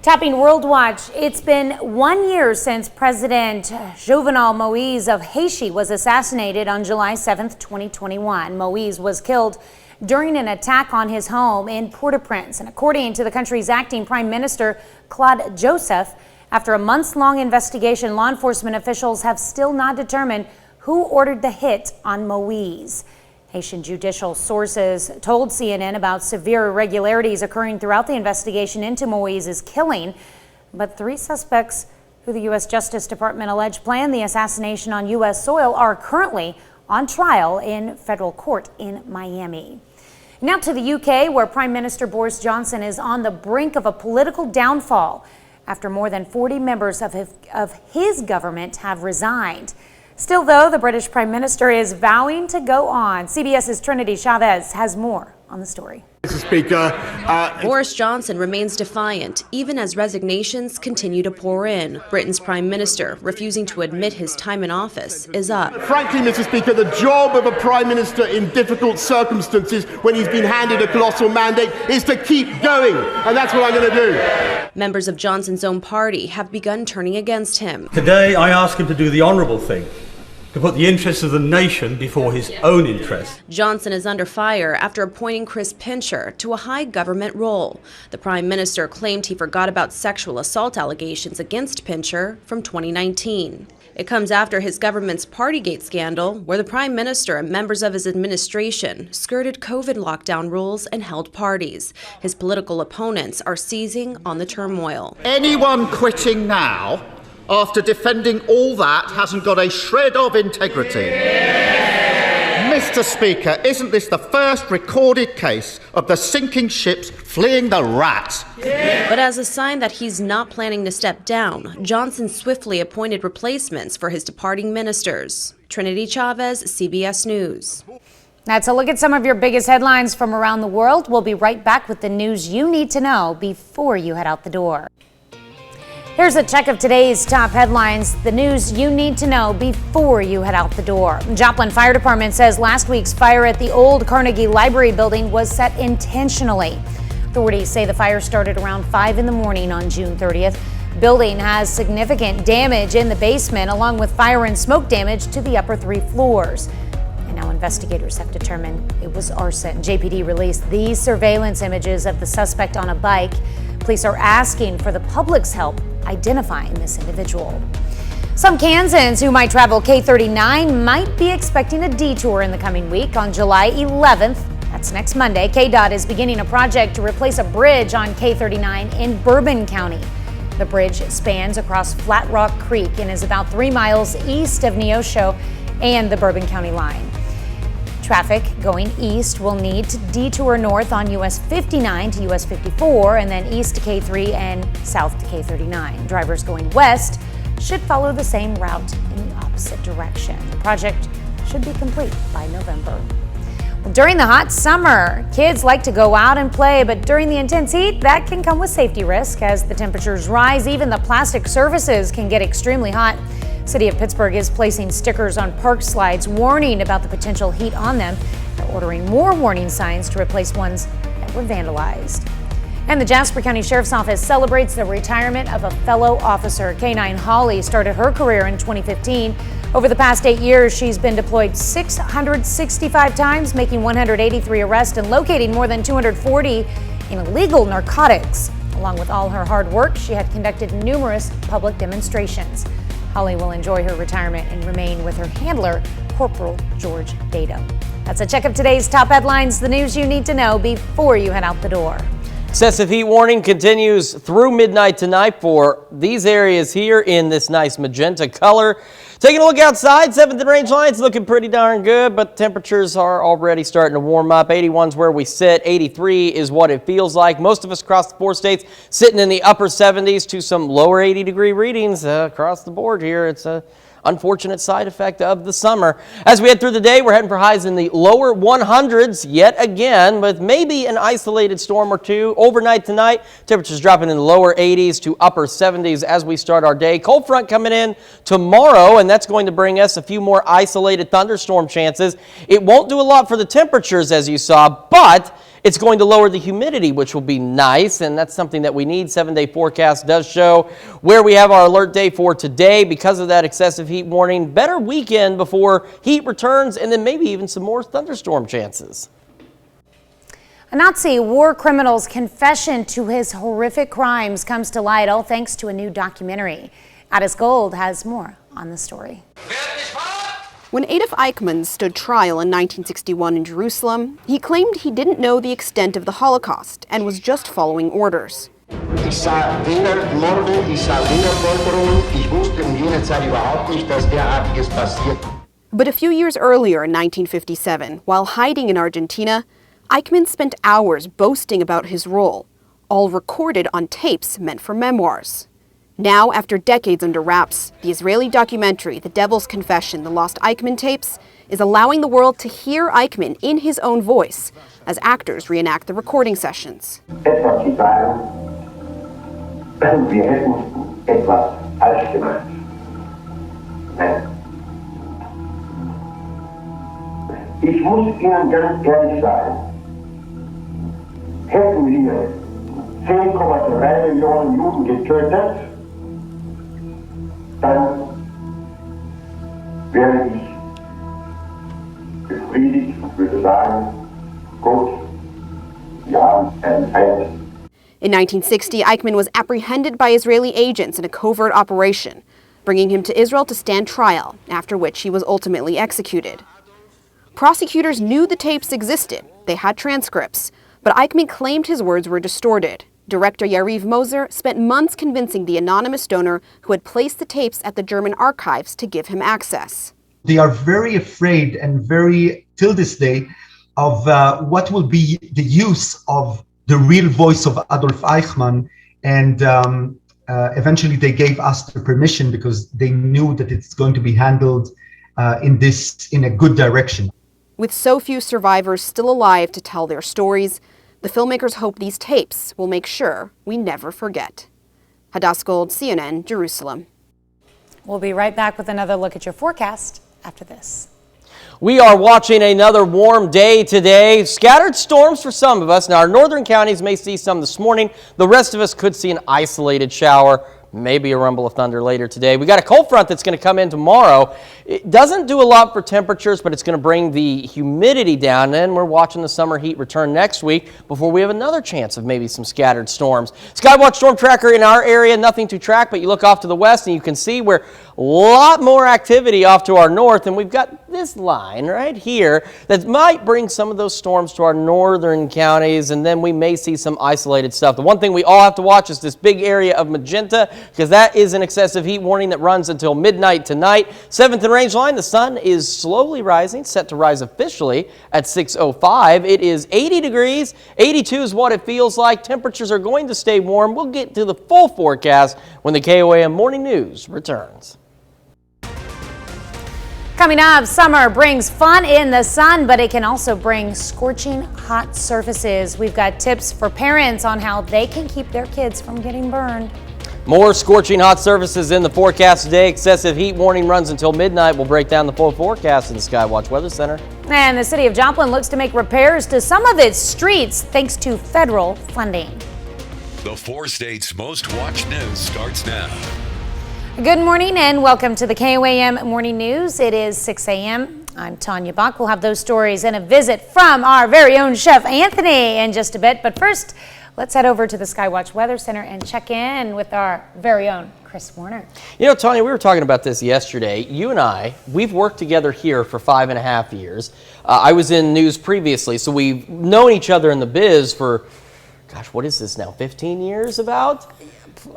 Tapping World Watch, it's been 1 year since President Jovenel Moïse of Haiti was assassinated on July 7th, 2021. Moïse was killed during an attack on his home in Port-au-Prince. And according to the country's acting Prime Minister, Claude Joseph, after a months-long investigation, law enforcement officials have still not determined who ordered the hit on Moïse. Haitian judicial sources told CNN about severe irregularities occurring throughout the investigation into Moïse's killing, but 3 suspects who the U.S. Justice Department alleged planned the assassination on U.S. soil are currently on trial in federal court in Miami. Now to the UK, where Prime Minister Boris Johnson is on the brink of a political downfall after more than 40 members of his government have resigned. Still, though, the British Prime Minister is vowing to go on. CBS's Trinity Chavez has more on the story. Mr. Speaker, Boris Johnson remains defiant, even as resignations continue to pour in. Britain's Prime Minister, refusing to admit his time in office, is up. Frankly, Mr. Speaker, the job of a Prime Minister in difficult circumstances when he's been handed a colossal mandate is to keep going, and that's what I'm going to do. Members of Johnson's own party have begun turning against him. Today, I ask him to do the honourable thing, to put the interests of the nation before his own interests. Johnson is under fire after appointing Chris Pincher to a high government role. The Prime Minister claimed he forgot about sexual assault allegations against Pincher from 2019. It comes after his government's Partygate scandal, where the Prime Minister and members of his administration skirted COVID lockdown rules and held parties. His political opponents are seizing on the turmoil. Anyone quitting now, after defending all that, hasn't got a shred of integrity. Mr. Speaker, isn't this the first recorded case of the sinking ships fleeing the rats? But as a sign that he's not planning to step down, Johnson swiftly appointed replacements for his departing ministers. Trinity Chavez, CBS News. That's a look at some of your biggest headlines from around the world. We'll be right back with the news you need to know before you head out the door. Here's a check of today's top headlines, the news you need to know before you head out the door. Joplin Fire Department says last week's fire at the old Carnegie Library building was set intentionally. Authorities say the fire started around 5 in the morning on June 30th. Building has significant damage in the basement, along with fire and smoke damage to the upper 3 floors. And now investigators have determined it was arson. JPD released these surveillance images of the suspect on a bike. Police are asking for the public's help identifying this individual. Some Kansans who might travel K39 might be expecting a detour in the coming week. On July 11th, that's next Monday, KDOT is beginning a project to replace a bridge on K39 in Bourbon County. The bridge spans across Flat Rock Creek and is about 3 miles east of Neosho and the Bourbon County line. Traffic going east will need to detour north on US 59 to US 54 and then east to K3 and south to K39. Drivers going west should follow the same route in the opposite direction. The project should be complete by November. During the hot summer, kids like to go out and play, but during the intense heat, that can come with safety risk. As the temperatures rise, even the plastic surfaces can get extremely hot. City of Pittsburgh is placing stickers on park slides warning about the potential heat on them. They're ordering more warning signs to replace ones that were vandalized. And the Jasper County Sheriff's Office celebrates the retirement of a fellow officer. K9 Holly started her career in 2015. Over the past 8 years, she's been deployed 665 times, making 183 arrests and locating more than 240 in illegal narcotics. Along with all her hard work, she had conducted numerous public demonstrations. Holly will enjoy her retirement and remain with her handler, Corporal George Data. That's a check of today's top headlines, the news you need to know before you head out the door. Excessive heat warning continues through midnight tonight for these areas here in this nice magenta color. Taking a look outside, 7th and range lines looking pretty darn good, but temperatures are already starting to warm up. 81's where we sit, 83 is what it feels like. Most of us across the 4 states sitting in the upper 70s to some lower 80-degree readings across the board here. It's a unfortunate side effect of the summer. As we head through the day, we're heading for highs in the lower 100s yet again, with maybe an isolated storm or two. Overnight tonight, temperatures dropping in the lower 80s to upper 70s as we start our day. Cold front coming in tomorrow, and that's going to bring us a few more isolated thunderstorm chances. It won't do a lot for the temperatures as you saw, but it's going to lower the humidity, which will be nice, and that's something that we need. 7-day forecast does show where we have our alert day for today because of that excessive heat warning. Better weekend before heat returns, and then maybe even some more thunderstorm chances. A Nazi war criminal's confession to his horrific crimes comes to light, all thanks to a new documentary. Addis Gold has more on the story. When Adolf Eichmann stood trial in 1961 in Jerusalem, he claimed he didn't know the extent of the Holocaust and was just following orders. But a few years earlier, in 1957, while hiding in Argentina, Eichmann spent hours boasting about his role, all recorded on tapes meant for memoirs. Now, after decades under wraps, the Israeli documentary, The Devil's Confession, The Lost Eichmann Tapes, is allowing the world to hear Eichmann in his own voice as actors reenact the recording sessions. Ich muss Ihnen ganz ehrlich sagen, hätten wir 10,3 Millionen Juden getötet, dann wäre ich befriedigt und würde sagen, Gott, wir haben einen Feind. In 1960, Eichmann was apprehended by Israeli agents in a covert operation, bringing him to Israel to stand trial, after which he was ultimately executed. Prosecutors knew the tapes existed. They had transcripts, but Eichmann claimed his words were distorted. Director Yariv Moser spent months convincing the anonymous donor who had placed the tapes at the German archives to give him access. They are very afraid and very, till this day, of what will be the use of the real voice of Adolf Eichmann, and eventually they gave us the permission because they knew that it's going to be handled in a good direction. With so few survivors still alive to tell their stories, the filmmakers hope these tapes will make sure we never forget. Hadass Gold, CNN, Jerusalem. We'll be right back with another look at your forecast after this. We are watching another warm day today. Scattered storms for some of us. Now, our northern counties may see some this morning. The rest of us could see an isolated shower, maybe a rumble of thunder later today. We got a cold front that's going to come in tomorrow. It doesn't do a lot for temperatures, but it's going to bring the humidity down. And we're watching the summer heat return next week before we have another chance of maybe some scattered storms. Skywatch Storm Tracker in our area, nothing to track, but you look off to the west and you can see we're a lot more activity off to our north. And we've got this line right here that might bring some of those storms to our northern counties. And then we may see some isolated stuff. The one thing we all have to watch is this big area of magenta, because that is an excessive heat warning that runs until midnight tonight. 7th and range line, the sun is slowly rising, set to rise officially at 6:05. It is 80 degrees. 82 is what it feels like. Temperatures are going to stay warm. We'll get to the full forecast when the KOAM Morning News returns. Coming up, summer brings fun in the sun, but it can also bring scorching hot surfaces. We've got tips for parents on how they can keep their kids from getting burned. More scorching hot surfaces in the forecast today. Excessive heat warning runs until midnight. We'll break down the full forecast in the Skywatch Weather Center. And the city of Joplin looks to make repairs to some of its streets thanks to federal funding. The 4 states' most watched news starts now. Good morning and welcome to the KOAM Morning News. It is 6 a.m. I'm Tanya Bach. We'll have those stories and a visit from our very own Chef Anthony in just a bit. But first, let's head over to the Skywatch Weather Center and check in with our very own Chris Warner. You know, Tanya, we were talking about this yesterday. You and I, we've worked together here for 5.5 years. I was in news previously, so we've known each other in the biz for, gosh, what is this now, 15 years about?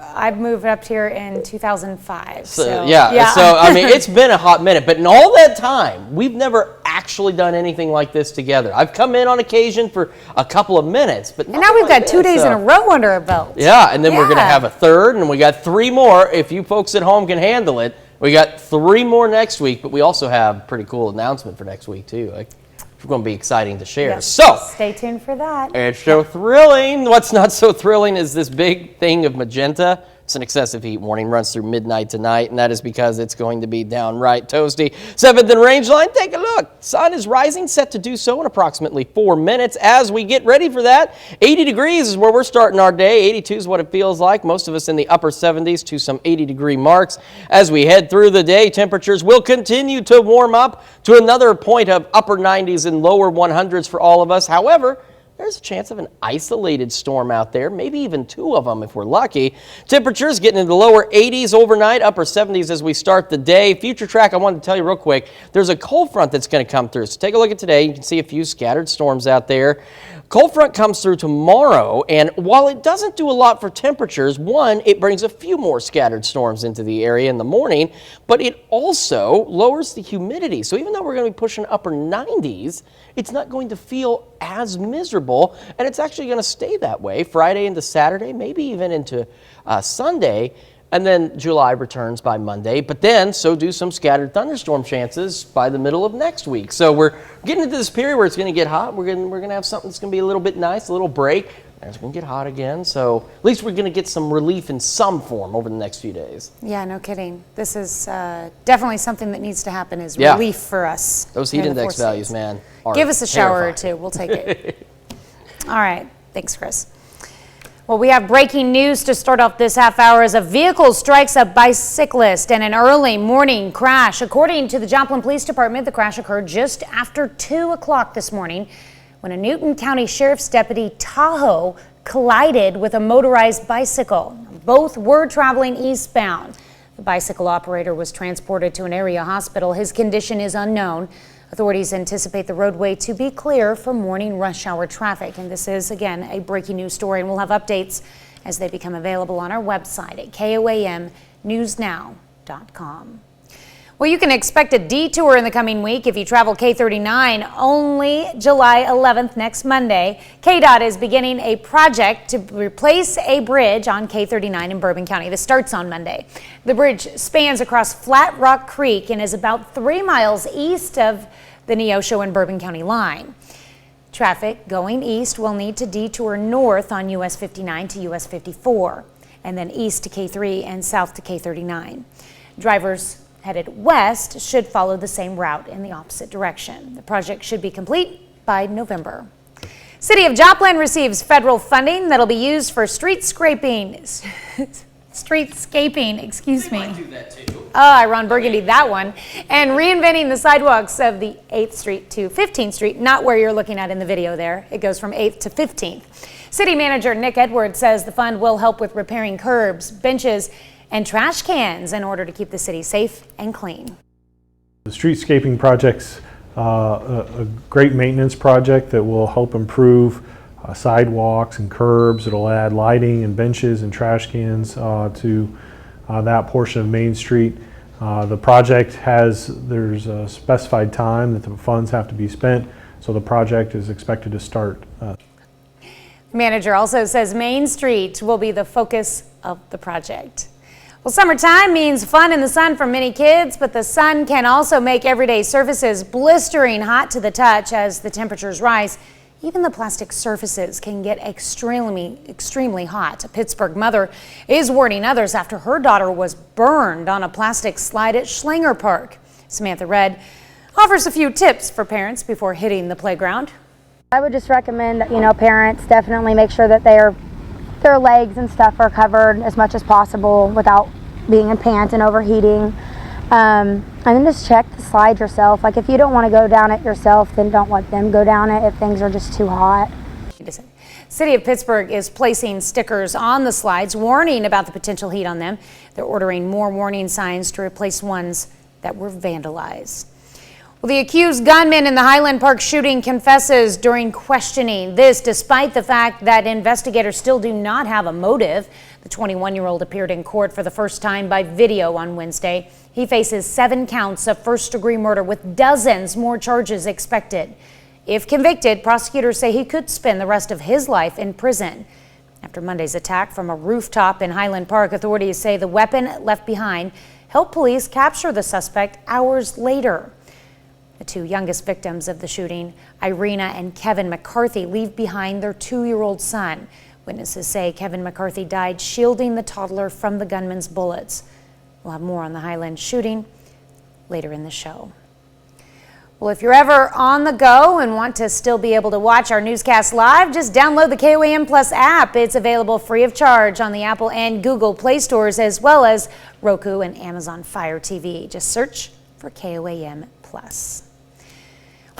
I've moved up here in 2005. So I mean, it's been a hot minute, but in all that time, we've never actually done anything like this together. I've come in on occasion for a couple of minutes, but and now we've got 2 days in a row under our belt. Yeah, and then we're going to have a third, and we got 3 more. If you folks at home can handle it, we got 3 more next week, but we also have a pretty cool announcement for next week, too. It's going to be exciting to share. Yes. So stay tuned for that. It's so thrilling. What's not so thrilling is this big thing of magenta. It's an excessive heat warning, runs through midnight tonight, and that is because it's going to be downright toasty. 7th and range line, take a look. Sun is rising, set to do so in approximately 4 minutes. As we get ready for that, 80 degrees is where we're starting our day. 82 is what it feels like. Most of us in the upper 70s to some 80-degree marks. As we head through the day, temperatures will continue to warm up to another point of upper 90s and lower 100s for all of us. However, there's a chance of an isolated storm out there, maybe even 2 of them if we're lucky. Temperatures getting into the lower 80s overnight, upper 70s as we start the day. Future track, I wanted to tell you real quick, there's a cold front that's going to come through. So take a look at today. You can see a few scattered storms out there. Cold front comes through tomorrow, and while it doesn't do a lot for temperatures, one, it brings a few more scattered storms into the area in the morning, but it also lowers the humidity. So even though we're going to be pushing upper 90s, it's not going to feel as miserable, and it's actually going to stay that way Friday into Saturday, maybe even into Sunday. And then July returns by Monday, but then so do some scattered thunderstorm chances by the middle of next week. So we're getting into this period where it's going to get hot. We're going to have something that's going to be a little bit nice, a little break, and it's going to get hot again. So at least we're going to get some relief in some form over the next few days. Yeah, no kidding. This is definitely something that needs to happen is relief for us. Those heat index values, man, are Give us a shower terrifying. or 2. We'll take it. All right. Thanks, Chris. Well, we have breaking news to start off this half hour as a vehicle strikes a bicyclist in an early morning crash. According to the Joplin Police Department, the crash occurred just after 2 o'clock this morning when a Newton County Sheriff's Deputy Tahoe collided with a motorized bicycle. Both were traveling eastbound. The bicycle operator was transported to an area hospital. His condition is unknown. Authorities anticipate the roadway to be clear for morning rush hour traffic. And this is, again, a breaking news story, and we'll have updates as they become available on our website at KOAMnewsnow.com. Well, you can expect a detour in the coming week if you travel K39 only July 11th, next Monday. KDOT is beginning a project to replace a bridge on K39 in Bourbon County. This starts on Monday. The bridge spans across Flat Rock Creek and is about 3 miles east of the Neosho and Bourbon County line. Traffic going east will need to detour north on US 59 to US 54, and then east to K3 and south to K39. Drivers headed west should follow the same route in the opposite direction. The project should be complete by November. City of Joplin receives federal funding that'll be used for streetscaping, excuse me. Ron Burgundy, that one. And reinventing the sidewalks of the 8th Street to 15th Street, not where you're looking at in the video there. It goes from 8th to 15th. City Manager Nick Edwards says the fund will help with repairing curbs, benches, and trash cans in order to keep the city safe and clean. The streetscaping project's a great maintenance project that will help improve sidewalks and curbs. It'll add lighting and benches and trash cans to that portion of Main Street. The project there's a specified time that the funds have to be spent, so the project is expected to start. Manager also says Main Street will be the focus of the project. Well, summertime means fun in the sun for many kids, but the sun can also make everyday surfaces blistering hot to the touch as the temperatures rise. Even the plastic surfaces can get extremely hot. A Pittsburgh mother is warning others after her daughter was burned on a plastic slide at Schlanger Park. Samantha Red offers a few tips for parents before hitting the playground. I would just recommend that, parents definitely make sure that their legs and stuff are covered as much as possible without being in pants and overheating. And then just check the slide yourself. Like, if you don't want to go down it yourself, then don't let them go down it if things are just too hot. City of Pittsburgh is placing stickers on the slides warning about the potential heat on them. They're ordering more warning signs to replace ones that were vandalized. Well, the accused gunman in the Highland Park shooting confesses during questioning. This despite the fact that investigators still do not have a motive. The 21-year-old appeared in court for the first time by video on Wednesday. He faces 7 counts of first-degree murder with dozens more charges expected. If convicted, prosecutors say he could spend the rest of his life in prison. After Monday's attack from a rooftop in Highland Park, authorities say the weapon left behind helped police capture the suspect hours later. The 2 youngest victims of the shooting, Irina and Kevin McCarthy, leave behind their 2-year-old son. Witnesses say Kevin McCarthy died shielding the toddler from the gunman's bullets. We'll have more on the Highland shooting later in the show. Well, if you're ever on the go and want to still be able to watch our newscast live, just download the KOAM Plus app. It's available free of charge on the Apple and Google Play stores, as well as Roku and Amazon Fire TV. Just search for KOAM Plus.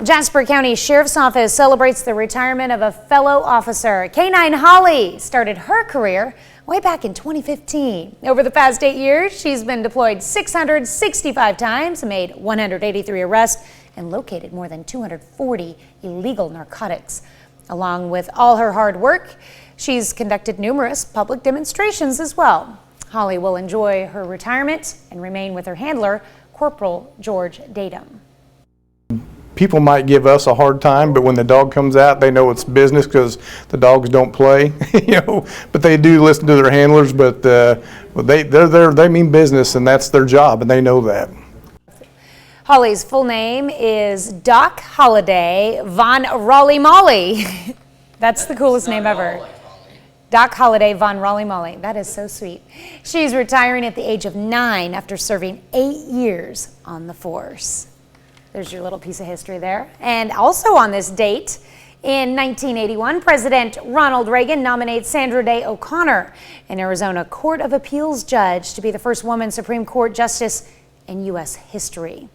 Jasper County Sheriff's Office celebrates the retirement of a fellow officer. K9 Holly started her career way back in 2015. Over the past 8 years, she's been deployed 665 times, made 183 arrests, and located more than 240 illegal narcotics. Along with all her hard work, she's conducted numerous public demonstrations as well. Holly will enjoy her retirement and remain with her handler, Corporal George Datum. People might give us a hard time, but when the dog comes out, they know it's business because the dogs don't play, but they do listen to their handlers, but they mean business, and that's their job, and they know that. Holly's full name is Doc Holliday Von Raleigh Molly. That's the coolest name ever. Doc Holliday Von Raleigh Molly. That is so sweet. She's retiring at the age of 9 after serving 8 years on the force. There's your little piece of history there. And also on this date, in 1981, President Ronald Reagan nominates Sandra Day O'Connor, an Arizona Court of Appeals judge, to be the first woman Supreme Court justice in U.S. history.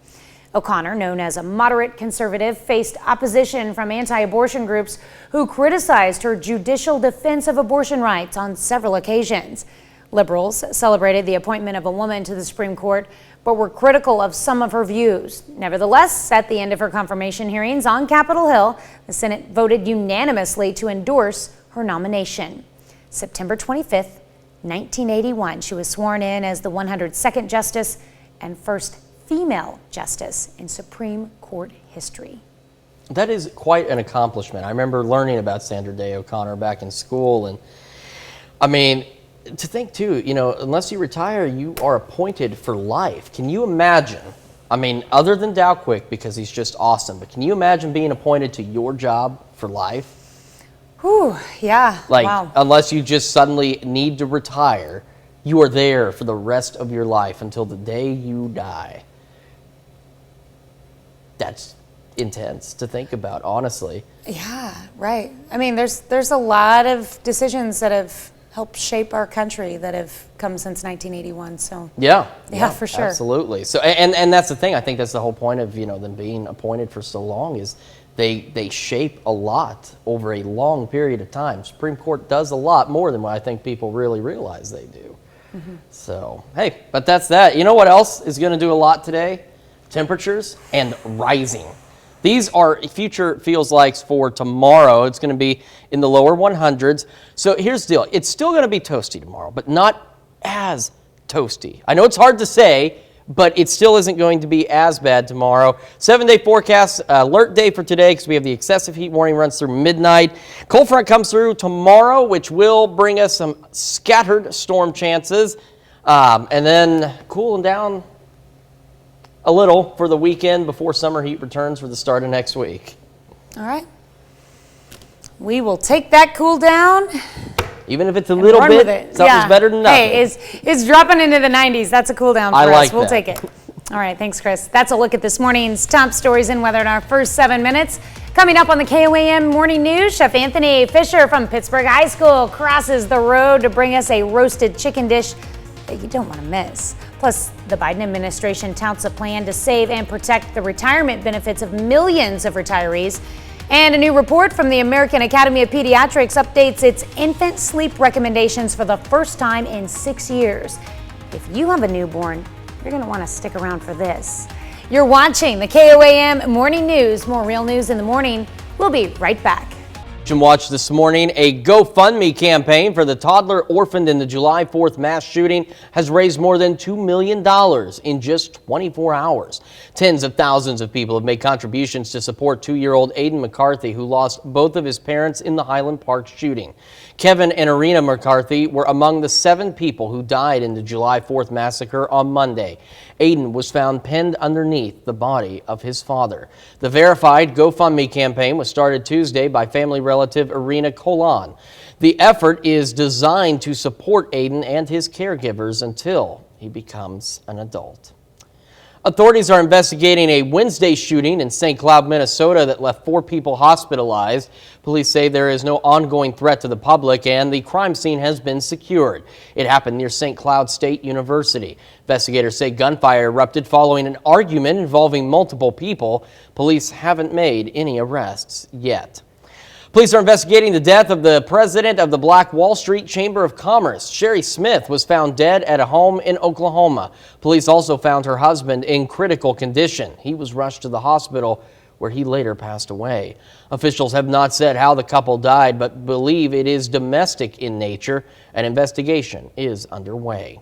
O'Connor, known as a moderate conservative, faced opposition from anti-abortion groups who criticized her judicial defense of abortion rights on several occasions. Liberals celebrated the appointment of a woman to the Supreme Court, but were critical of some of her views. Nevertheless, at the end of her confirmation hearings on Capitol Hill, the Senate voted unanimously to endorse her nomination. September 25th, 1981, she was sworn in as the 102nd Justice and first female justice in Supreme Court history. That is quite an accomplishment. I remember learning about Sandra Day O'Connor back in school, and I mean, to think too, unless you retire, you are appointed for life. Can you imagine? I mean, other than Dowquick, because he's just awesome, but can you imagine being appointed to your job for life? Whew, yeah. Like, wow. unless you just suddenly need to retire, you are there for the rest of your life until the day you die. That's intense to think about, honestly. Yeah, right. I mean, there's a lot of decisions that have helped shape our country that have come since 1981. So yeah, for sure, absolutely. So and that's the thing. I think that's the whole point of them being appointed for so long is they shape a lot over a long period of time. Supreme Court does a lot more than what I think people really realize they do. Mm-hmm. So hey, but that's that. You know what else is going to do a lot today? Temperatures and rising. These are future feels likes for tomorrow. It's going to be in the lower 100s. So here's the deal. It's still going to be toasty tomorrow, but not as toasty. I know it's hard to say, but it still isn't going to be as bad tomorrow. 7-day forecast, alert day for today because we have the excessive heat warning runs through midnight. Cold front comes through tomorrow, which will bring us some scattered storm chances. And then cooling down a little for the weekend before summer heat returns for the start of next week. All right. We will take that cool down. Even if it's a little bit, something's better than nothing. Hey, it's dropping into the 90s. That's a cool down for us. We'll take it. All right, thanks, Chris. That's a look at this morning's top stories and weather in our first 7 minutes. Coming up on the KOAM Morning News, Chef Anthony Fisher from Pittsburgh High School crosses the road to bring us a roasted chicken dish that you don't want to miss. Plus, the Biden administration touts a plan to save and protect the retirement benefits of millions of retirees. And a new report from the American Academy of Pediatrics updates its infant sleep recommendations for the first time in 6 years. If you have a newborn, you're going to want to stick around for this. You're watching the KOAM Morning News. More real news in the morning. We'll be right back. Watch this morning, a GoFundMe campaign for the toddler orphaned in the July 4th mass shooting has raised more than $2 million in just 24 hours. Tens of thousands of people have made contributions to support 2-year-old Aiden McCarthy, who lost both of his parents in the Highland Park shooting. Kevin and Arena McCarthy were among the 7 people who died in the July 4th massacre on Monday. Aiden was found pinned underneath the body of his father. The verified GoFundMe campaign was started Tuesday by family relative Arena Colon. The effort is designed to support Aiden and his caregivers until he becomes an adult. Authorities are investigating a Wednesday shooting in St. Cloud, Minnesota that left 4 people hospitalized. Police say there is no ongoing threat to the public and the crime scene has been secured. It happened near St. Cloud State University. Investigators say gunfire erupted following an argument involving multiple people. Police haven't made any arrests yet. Police are investigating the death of the president of the Black Wall Street Chamber of Commerce. Sherry Smith was found dead at a home in Oklahoma. Police also found her husband in critical condition. He was rushed to the hospital where he later passed away. Officials have not said how the couple died, but believe it is domestic in nature. An investigation is underway.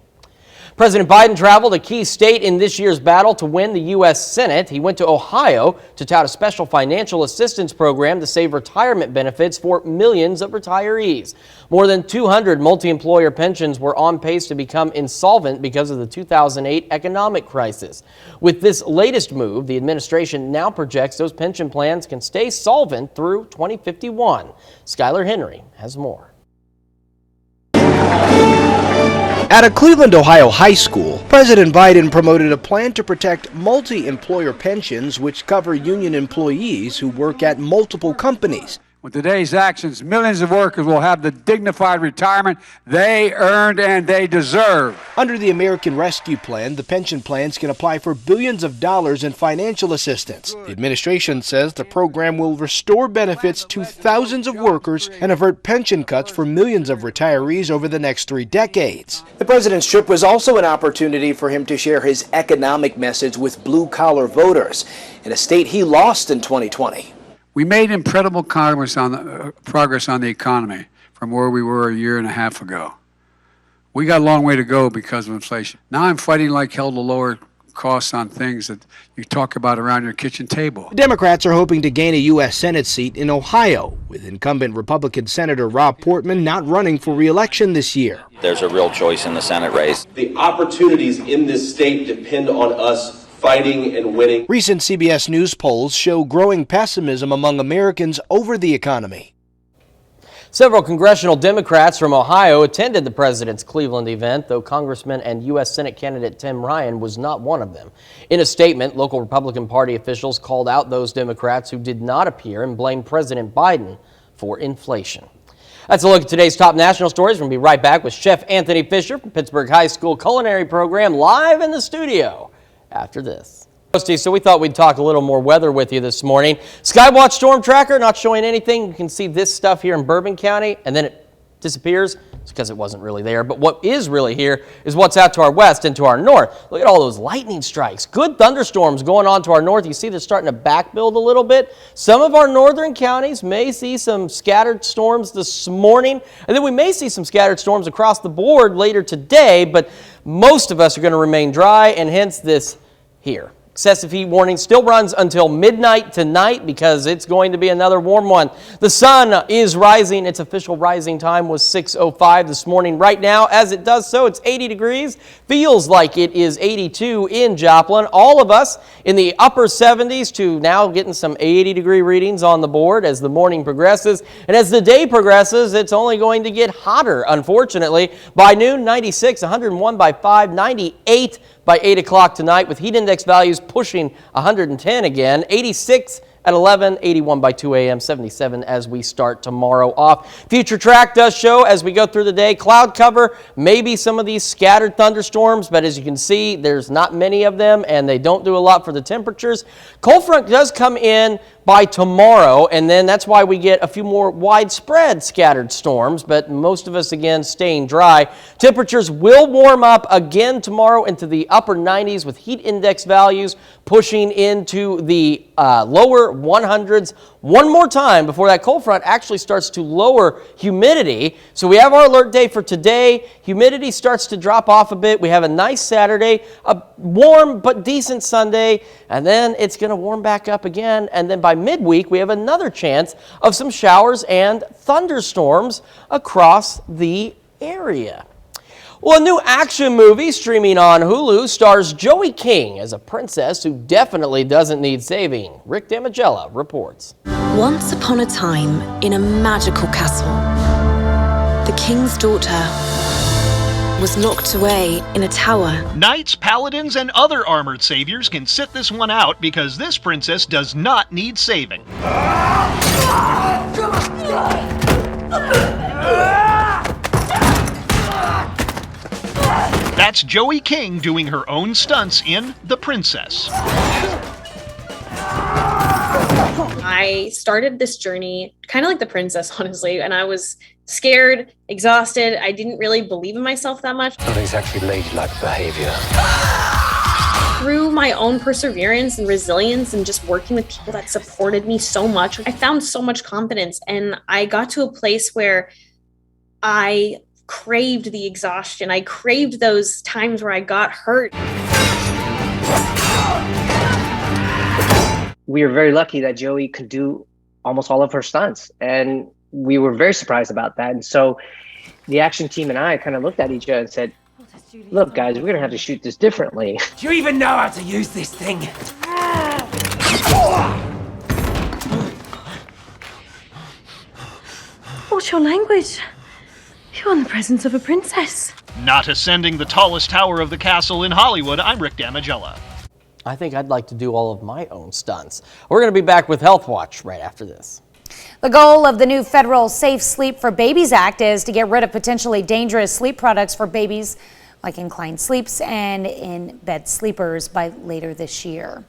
President Biden traveled a key state in this year's battle to win the U.S. Senate. He went to Ohio to tout a special financial assistance program to save retirement benefits for millions of retirees. More than 200 multi-employer pensions were on pace to become insolvent because of the 2008 economic crisis. With this latest move, the administration now projects those pension plans can stay solvent through 2051. Skylar Henry has more. At a Cleveland, Ohio high school, President Biden promoted a plan to protect multi-employer pensions which cover union employees who work at multiple companies. With today's actions, millions of workers will have the dignified retirement they earned and they deserve. Under the American Rescue Plan, the pension plans can apply for billions of dollars in financial assistance. The administration says the program will restore benefits to thousands of workers and avert pension cuts for millions of retirees over the next 3 decades. The president's trip was also an opportunity for him to share his economic message with blue-collar voters in a state he lost in 2020. We made incredible progress on the economy from where we were a year and a half ago. We got a long way to go because of inflation. Now I'm fighting like hell to lower costs on things that you talk about around your kitchen table. The Democrats are hoping to gain a U.S. Senate seat in Ohio, with incumbent Republican Senator Rob Portman not running for re-election this year. There's a real choice in the Senate race. The opportunities in this state depend on us fighting and winning. Recent CBS News polls show growing pessimism among Americans over the economy. Several congressional Democrats from Ohio attended the president's Cleveland event, though Congressman and U.S. Senate candidate Tim Ryan was not one of them. In a statement, local Republican Party officials called out those Democrats who did not appear and blamed President Biden for inflation. That's a look at today's top national stories. We're going to be right back with Chef Anthony Fisher from Pittsburgh High School Culinary Program live in the studio after this. So we thought we'd talk a little more weather with you this morning. Skywatch Storm Tracker not showing anything. You can see this stuff here in Bourbon County, and then it disappears. It's because it wasn't really there. But what is really here is what's out to our west and to our north. Look at all those lightning strikes. Good thunderstorms going on to our north. You see they're starting to back build a little bit. Some of our northern counties may see some scattered storms this morning, and then we may see some scattered storms across the board later today, but most of us are going to remain dry, and hence this here. Excessive heat warning still runs until midnight tonight because it's going to be another warm one. The sun is rising. Its official rising time was 6:05 this morning. Right now, as it does so, it's 80 degrees. Feels like it is 82 in Joplin. All of us in the upper 70s to now getting some 80-degree readings on the board as the morning progresses. And as the day progresses, it's only going to get hotter, unfortunately. By noon, 96, 101 by 5, 98 by 8 o'clock tonight, with heat index values pushing 110 again, 86 at 11, 81 by 2 a.m., 77 as we start tomorrow off. Future track does show as we go through the day, cloud cover, maybe some of these scattered thunderstorms, but as you can see, there's not many of them, and they don't do a lot for the temperatures. Cold front does come in by tomorrow, and then that's why we get a few more widespread scattered storms, but most of us, again, staying dry. Temperatures will warm up again tomorrow into the upper 90s with heat index values pushing into the lower 100s one more time before that cold front actually starts to lower humidity. So we have our alert day for today. Humidity starts to drop off a bit. We have a nice Saturday, a warm but decent Sunday, and then it's going to warm back up again. And then by midweek, we have another chance of some showers and thunderstorms across the area. Well, a new action movie streaming on Hulu stars Joey King as a princess who definitely doesn't need saving. Rick Damigella reports. Once upon a time, in a magical castle, the king's daughter was locked away in a tower. Knights, paladins, and other armored saviors can sit this one out because this princess does not need saving. That's Joey King doing her own stunts in The Princess. I started this journey kind of like the princess, honestly, and I was scared, exhausted. I didn't really believe in myself that much. Not exactly ladylike behavior. Through my own perseverance and resilience and just working with people that supported me so much, I found so much confidence, and I got to a place where I craved the exhaustion. I craved those times where I got hurt. We were very lucky that Joey could do almost all of her stunts, and we were very surprised about that. And so the action team and I kind of looked at each other and said, look guys, we're gonna have to shoot this differently. Do you even know how to use this thing? What's your language? You're in the presence of a princess. Not ascending the tallest tower of the castle in Hollywood, I'm Rick Damigella. I think I'd like to do all of my own stunts. We're going to be back with Health Watch right after this. The goal of the new federal Safe Sleep for Babies Act is to get rid of potentially dangerous sleep products for babies like inclined sleeps and in-bed sleepers by later this year.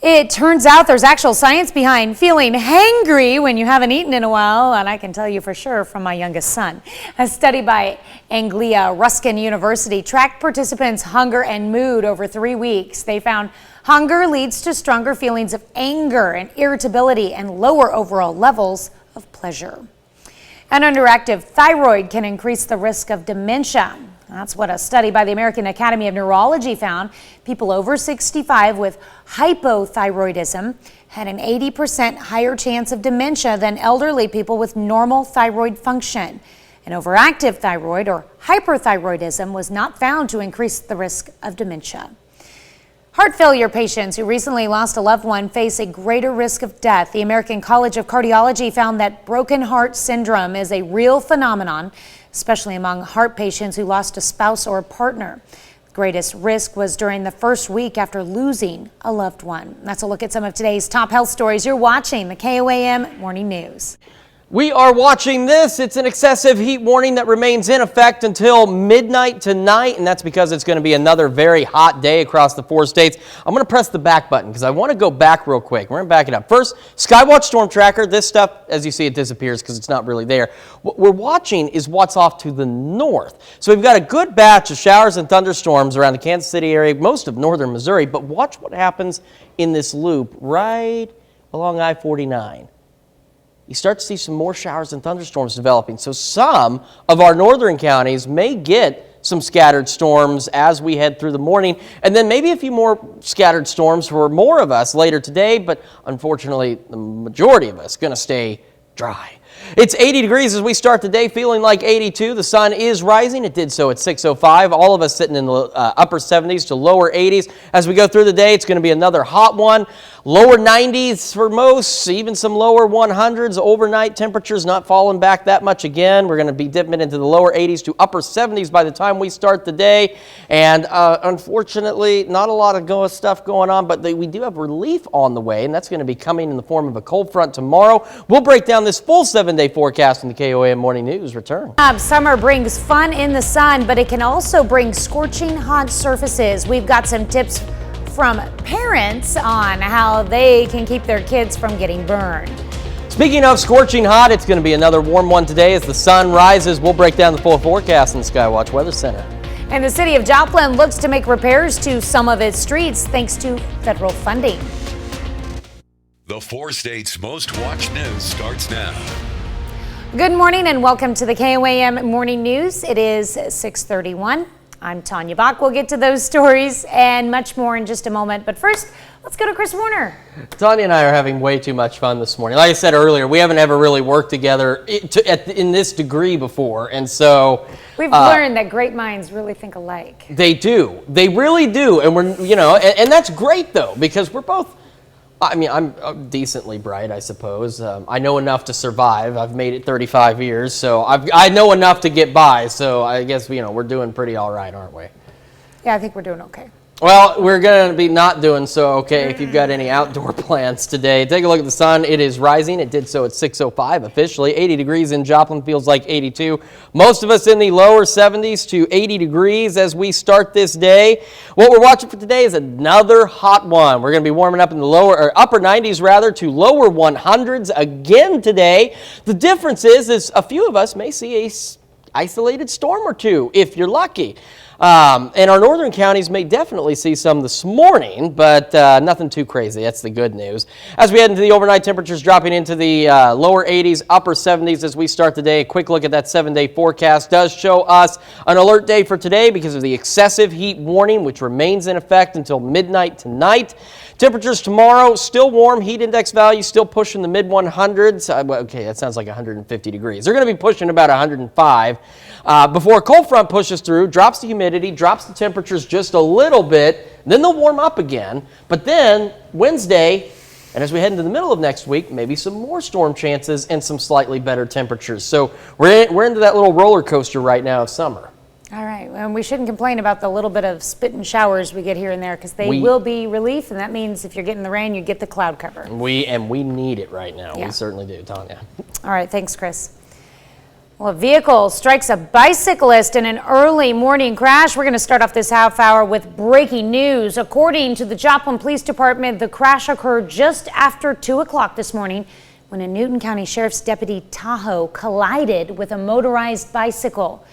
It turns out there's actual science behind feeling hangry when you haven't eaten in a while, and I can tell you for sure from my youngest son. A study by Anglia Ruskin University tracked participants' hunger and mood over 3 weeks. They found hunger leads to stronger feelings of anger and irritability and lower overall levels of pleasure. An underactive thyroid can increase the risk of dementia. That's what a study by the American Academy of Neurology found. People over 65 with hypothyroidism had an 80% higher chance of dementia than elderly people with normal thyroid function. An overactive thyroid or hyperthyroidism was not found to increase the risk of dementia. Heart failure patients who recently lost a loved one face a greater risk of death. The American College of Cardiology found that broken heart syndrome is a real phenomenon, especially among heart patients who lost a spouse or partner. The greatest risk was during the first week after losing a loved one. That's a look at some of today's top health stories. You're watching the KOAM Morning News. We are watching this. It's an excessive heat warning that remains in effect until midnight tonight, and that's because it's going to be another very hot day across the 4 states. I'm going to press the back button because I want to go back real quick. We're going to back it up. First, Skywatch Storm Tracker. This stuff, as you see, it disappears because it's not really there. What we're watching is what's off to the north. So we've got a good batch of showers and thunderstorms around the Kansas City area, most of northern Missouri, but watch what happens in this loop right along I-49. You start to see some more showers and thunderstorms developing. So some of our northern counties may get some scattered storms as we head through the morning, and then maybe a few more scattered storms for more of us later today, but unfortunately the majority of us going to stay dry. It's 80 degrees as we start the day, feeling like 82. The sun is rising. It did so at 6:05. All of us sitting in the upper 70s to lower 80s. As we go through the day, it's going to be another hot one. Lower 90s for most, even some lower 100s. Overnight temperatures not falling back that much again. We're going to be dipping into the lower 80s to upper 70s by the time we start the day. And unfortunately, not a lot of stuff going on, but we do have relief on the way, and that's going to be coming in the form of a cold front tomorrow. We'll break down this full 7-day forecast in the KOAM Morning News. Return. Summer brings fun in the sun, but it can also bring scorching hot surfaces. We've got some tips from parents on how they can keep their kids from getting burned. Speaking of scorching hot, it's going to be another warm one today as the sun rises. We'll break down the full forecast in the Skywatch Weather Center. And the city of Joplin looks to make repairs to some of its streets thanks to federal funding. The 4 states' most watched news starts now. Good morning and welcome to the KOAM Morning News. It is 6:31. I'm Tanya Bach. We'll get to those stories and much more in just a moment. But first, let's go to Chris Warner. Tanya and I are having way too much fun this morning. Like I said earlier, we haven't ever really worked together in this degree before. And so we've learned that great minds really think alike. They do. They really do. And we're, and that's great though, because we're both, I'm decently bright, I suppose. I know enough to survive. I've made it 35 years, so I know enough to get by. So I guess, we're doing pretty all right, aren't we? Yeah, I think we're doing okay. Well, we're going to be not doing so okay if you've got any outdoor plans today. Take a look at the sun. It is rising. It did so at 6:05 officially. 80 degrees in Joplin, feels like 82. Most of us in the lower 70s to 80 degrees as we start this day. What we're watching for today is another hot one. We're going to be warming up in the upper 90s rather to lower 100s again today. The difference is a few of us may see a isolated storm or two if you're lucky. And our northern counties may definitely see some this morning, but nothing too crazy. That's the good news. As we head into the overnight temperatures dropping into the lower 80s, upper 70s as we start the day. A quick look at that 7-day forecast does show us an alert day for today because of the excessive heat warning, which remains in effect until midnight tonight. Temperatures tomorrow, still warm. Heat index value still pushing the mid-100s. Okay, that sounds like 150 degrees. They're going to be pushing about 105 before a cold front pushes through, drops the humidity, drops the temperatures just a little bit. Then they'll warm up again. But then Wednesday, and as we head into the middle of next week, maybe some more storm chances and some slightly better temperatures. So we're into that little roller coaster right now of summer. All right, and we shouldn't complain about the little bit of spit and showers we get here and there because they will be relief, and that means if you're getting the rain, you get the cloud cover. We need it right now. Yeah. We certainly do, Tanya. All right, thanks, Chris. Well, a vehicle strikes a bicyclist in an early morning crash. We're going to start off this half hour with breaking news. According to the Joplin Police Department, the crash occurred just after 2 o'clock this morning when a Newton County Sheriff's Deputy Tahoe collided with a motorized bicycle.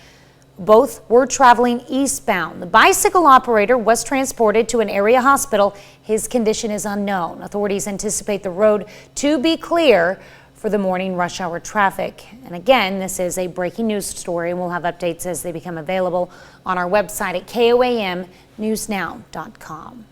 Both were traveling eastbound. The bicycle operator was transported to an area hospital. His condition is unknown. Authorities anticipate the road to be clear for the morning rush hour traffic. And again, this is a breaking news story, and we'll have updates as they become available on our website at KOAMnewsnow.com.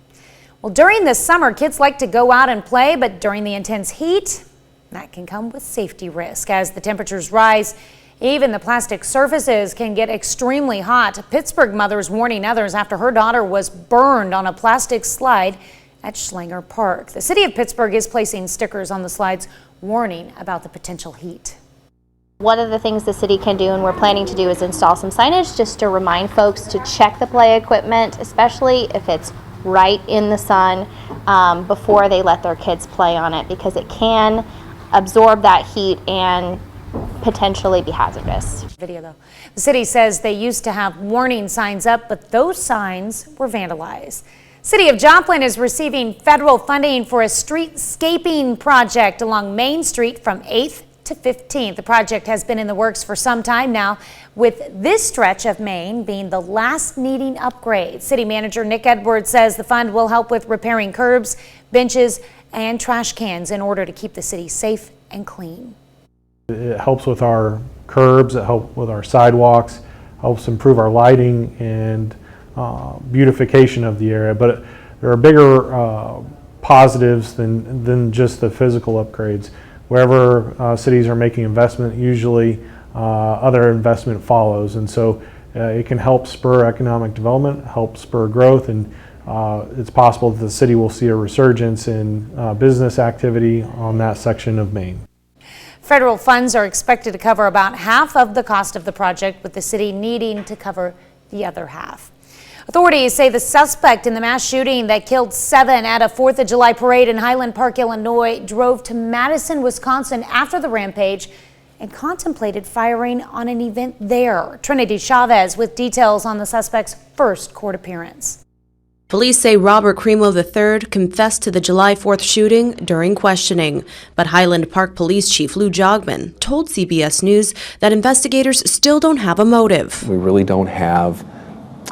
Well, during the summer, kids like to go out and play, but during the intense heat, that can come with safety risk. As the temperatures rise Even the plastic surfaces can get extremely hot. Pittsburgh mother's warning others after her daughter was burned on a plastic slide at Schlanger Park. The city of Pittsburgh is placing stickers on the slides warning about the potential heat. One of the things the city can do, and we're planning to do, is install some signage just to remind folks to check the play equipment, especially if it's right in the sun, before they let their kids play on it, because it can absorb that heat and potentially be hazardous. Video though. The city says they used to have warning signs up, but those signs were vandalized. City of Joplin is receiving federal funding for a streetscaping project along Main Street from 8th to 15th. The project has been in the works for some time now, with this stretch of Main being the last needing upgrade. City manager Nick Edwards says the fund will help with repairing curbs, benches, and trash cans in order to keep the city safe and clean. It helps with our curbs, it helps with our sidewalks, helps improve our lighting and beautification of the area. But there are bigger positives than just the physical upgrades. Wherever cities are making investment, usually other investment follows, and so it can help spur economic development, help spur growth, and it's possible that the city will see a resurgence in business activity on that section of Maine. Federal funds are expected to cover about half of the cost of the project, with the city needing to cover the other half. Authorities say the suspect in the mass shooting that killed 7 at a 4th of July parade in Highland Park, Illinois, drove to Madison, Wisconsin after the rampage and contemplated firing on an event there. Trinity Chavez with details on the suspect's first court appearance. Police say Robert Cremo III confessed to the July 4th shooting during questioning, but Highland Park Police Chief Lou Jogman told CBS News that investigators still don't have a motive. We really don't have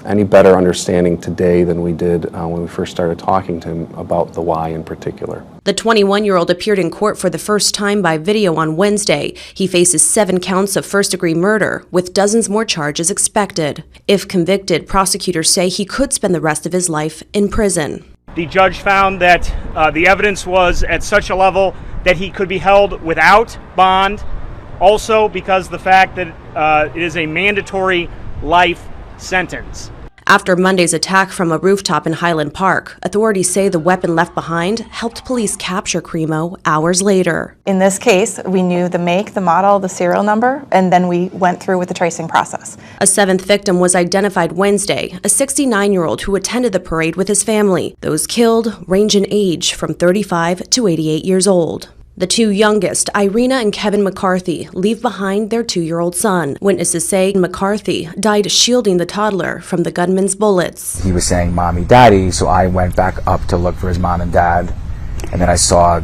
any better understanding today than we did when we first started talking to him about the why in particular. The 21-year-old appeared in court for the first time by video on Wednesday. He faces 7 counts of first-degree murder, with dozens more charges expected. If convicted, prosecutors say he could spend the rest of his life in prison. The judge found that the evidence was at such a level that he could be held without bond, also because the fact that it is a mandatory life sentence. After Monday's attack from a rooftop in Highland Park, authorities say the weapon left behind helped police capture Cremo hours later. In this case, we knew the make, the model, the serial number, and then we went through with the tracing process. A 7th victim was identified Wednesday, a 69-year-old who attended the parade with his family. Those killed range in age from 35 to 88 years old. The 2 youngest, Irina and Kevin McCarthy, leave behind their 2-year-old son. Witnesses say McCarthy died shielding the toddler from the gunman's bullets. He was saying, "Mommy, Daddy," so I went back up to look for his mom and dad, and then I saw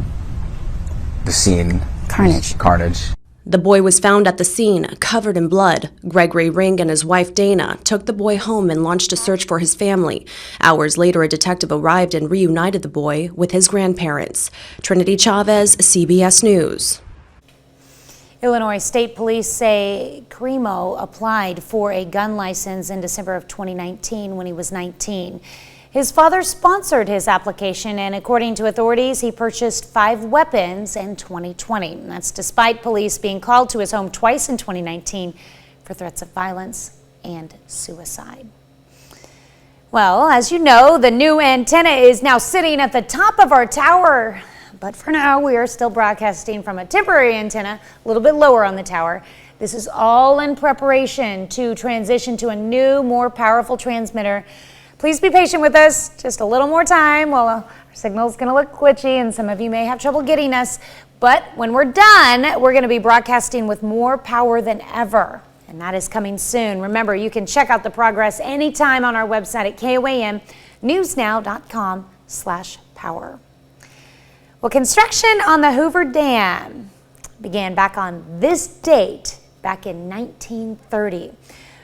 the scene. Carnage. The boy was found at the scene, covered in blood. Gregory Ring and his wife Dana took the boy home and launched a search for his family. Hours later, a detective arrived and reunited the boy with his grandparents. Trinity Chavez, CBS News. Illinois State Police say Cremo applied for a gun license in December of 2019 when he was 19. His father sponsored his application, and according to authorities, he purchased 5 weapons in 2020. That's despite police being called to his home twice in 2019 for threats of violence and suicide. Well, as you know, the new antenna is now sitting at the top of our tower. But for now, we are still broadcasting from a temporary antenna a little bit lower on the tower. This is all in preparation to transition to a new, more powerful transmitter. Please be patient with us, just a little more time. Well, our signal is going to look glitchy and some of you may have trouble getting us. But when we're done, we're going to be broadcasting with more power than ever. And that is coming soon. Remember, you can check out the progress anytime on our website at KOAMnewsnow.com/power. Well, construction on the Hoover Dam began back on this date back in 1930.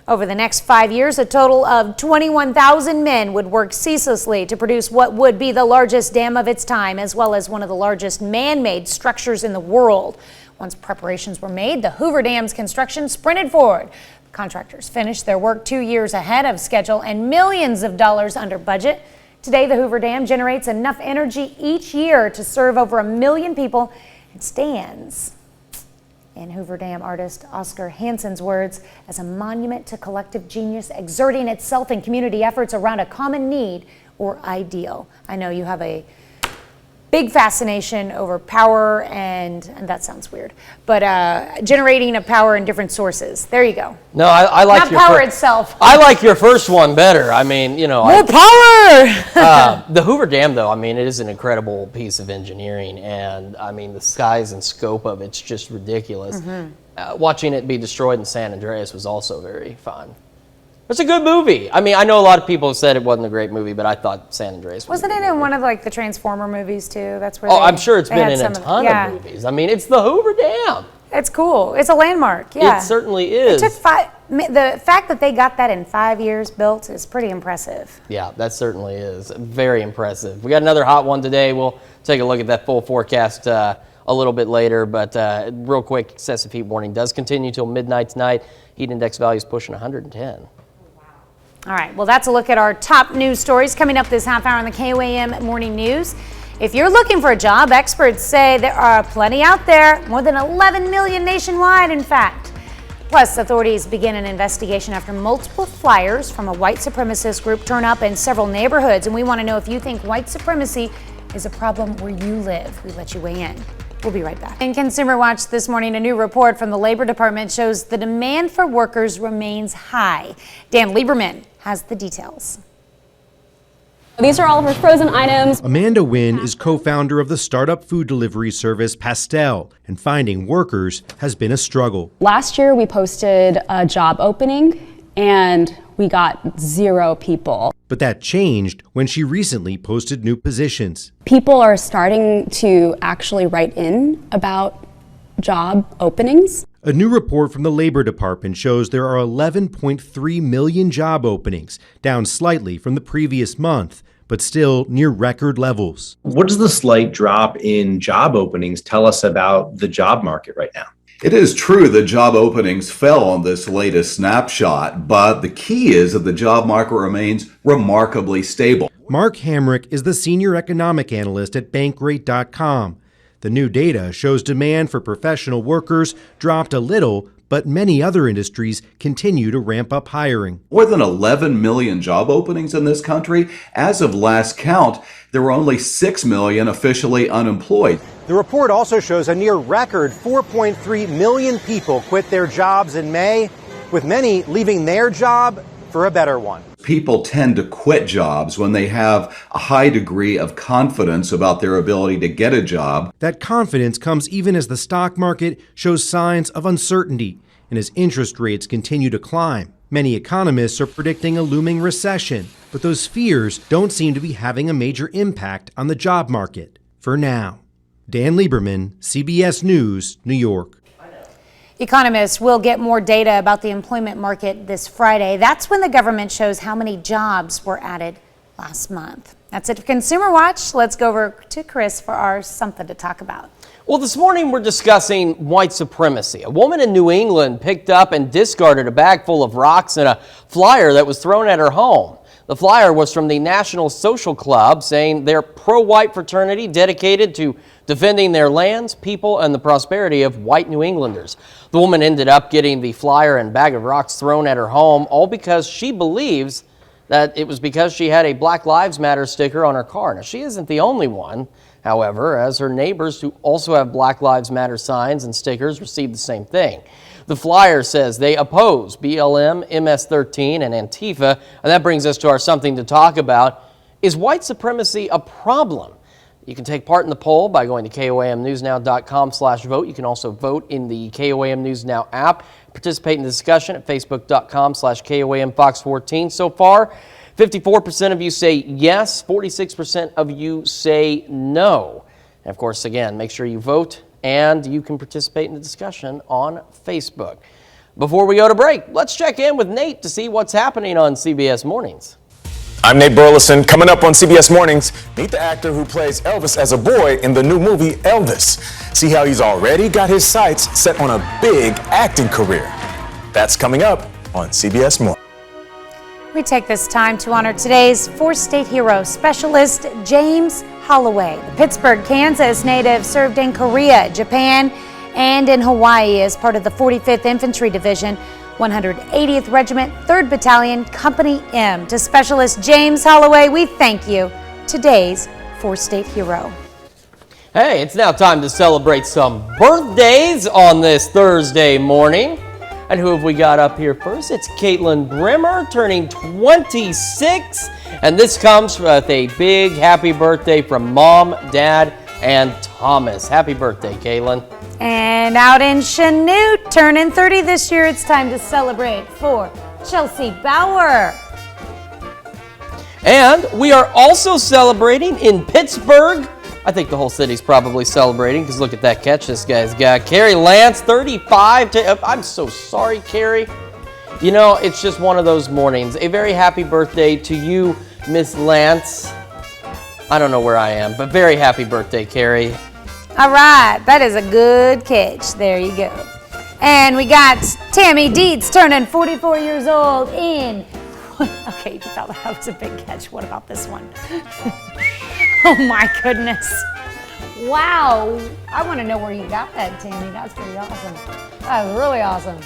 Over the next 5 years, a total of 21,000 men would work ceaselessly to produce what would be the largest dam of its time, as well as one of the largest man-made structures in the world. Once preparations were made, the Hoover Dam's construction sprinted forward. Contractors finished their work 2 years ahead of schedule and millions of dollars under budget. Today, the Hoover Dam generates enough energy each year to serve over 1 million people and stands In Hoover Dam artist Oscar Hansen's words, as a monument to collective genius exerting itself in community efforts around a common need or ideal. I know you have a big fascination over power and that sounds weird, but generating of power in different sources. There you go. No, I like not power itself. I like your first one better. I mean, you know, more power. The Hoover Dam, though, I mean, it is an incredible piece of engineering, and I mean, the size and scope of it's just ridiculous. Watching it be destroyed in San Andreas was also very fun. It's a good movie. I mean, I know a lot of people said it wasn't a great movie, but I thought San Andreas was. Wasn't it in one of like the Transformer movies too? That's where. I'm sure it's been in a ton of movies. I mean, it's the Hoover Dam. It's cool. It's a landmark. Yeah, it certainly is. It took 5. The fact that they got that in 5 years built is pretty impressive. Yeah, that certainly is very impressive. We got another hot one today. We'll take a look at that full forecast a little bit later, but real quick, excessive heat warning does continue till midnight tonight. Heat index values pushing 110. All right, well, that's a look at our top news stories coming up this half hour on the KOAM Morning News. If you're looking for a job, experts say there are plenty out there, more than 11 million nationwide, in fact. Plus, authorities begin an investigation after multiple flyers from a white supremacist group turn up in several neighborhoods. And we want to know if you think white supremacy is a problem where you live. We let you weigh in. We'll be right back. In Consumer Watch this morning, a new report from the Labor Department shows the demand for workers remains high. Dan Lieberman has the details. These are all of our frozen items. Amanda Wynn is co-founder of the startup food delivery service Pastel, and finding workers has been a struggle. Last year we posted a job opening and we got 0 people. But that changed when she recently posted new positions. People are starting to actually write in about job openings. A new report from the Labor Department shows there are 11.3 million job openings, down slightly from the previous month, but still near record levels. What does the slight drop in job openings tell us about the job market right now? It is true that job openings fell on this latest snapshot, but the key is that the job market remains remarkably stable. Mark Hamrick is the senior economic analyst at Bankrate.com. The new data shows demand for professional workers dropped a little, but many other industries continue to ramp up hiring. More than 11 million job openings in this country. As of last count, there were only 6 million officially unemployed. The report also shows a near record 4.3 million people quit their jobs in May, with many leaving their job for a better one. People tend to quit jobs when they have a high degree of confidence about their ability to get a job. That confidence comes even as the stock market shows signs of uncertainty and as interest rates continue to climb. Many economists are predicting a looming recession, but those fears don't seem to be having a major impact on the job market for now. Dan Lieberman, CBS News, New York. Economists will get more data about the employment market this Friday. That's when the government shows how many jobs were added last month. That's it for Consumer Watch. Let's go over to Chris for our something to talk about. Well, this morning we're discussing white supremacy. A woman in New England picked up and discarded a bag full of rocks and a flyer that was thrown at her home. The flyer was from the National Social Club, saying they're pro-white fraternity dedicated to defending their lands, people, and the prosperity of white New Englanders. The woman ended up getting the flyer and bag of rocks thrown at her home, all because she believes that it was because she had a Black Lives Matter sticker on her car. Now, she isn't the only one, however, as her neighbors who also have Black Lives Matter signs and stickers received the same thing. The flyer says they oppose BLM, MS-13, and Antifa, and that brings us to our something to talk about. Is white supremacy a problem? You can take part in the poll by going to KOAMnewsnow.com/vote. You can also vote in the KOAM News Now app. Participate in the discussion at Facebook.com/KOAMFox14. So far, 54% of you say yes, 46% of you say no. And of course, again, make sure you vote and you can participate in the discussion on Facebook. Before we go to break, let's check in with Nate to see what's happening on CBS Mornings. I'm Nate Burleson. Coming up on CBS Mornings, meet the actor who plays Elvis as a boy in the new movie Elvis. See how he's already got his sights set on a big acting career. That's coming up on CBS Mornings. We take this time to honor today's four-state hero, specialist James Holloway. The Pittsburgh, Kansas native served in Korea, Japan, and in Hawaii as part of the 45th Infantry Division, 180th Regiment, 3rd Battalion, Company M. To Specialist James Holloway, we thank you, today's four-state hero. Hey, it's now time to celebrate some birthdays on this Thursday morning. And who have we got up here first? It's Caitlin Brimmer turning 26. And this comes with a big happy birthday from Mom, Dad, and Thomas. Happy birthday, Caitlin. And out in Chanute, turning 30 this year, it's time to celebrate for Chelsea Bauer. And we are also celebrating in Pittsburgh. I think the whole city's probably celebrating because look at that catch this guy's got. Carrie Lance, 35. I'm so sorry, Carrie. You know, it's just one of those mornings. A very happy birthday to you, Miss Lance. I don't know where I am, but very happy birthday, Carrie. All right, that is a good catch. There you go. And we got Tammy Dietz turning 44 years old in... Okay, you thought that was a big catch. What about this one? Oh my goodness. Wow. I want to know where you got that, Tammy. That's pretty awesome. That was really awesome.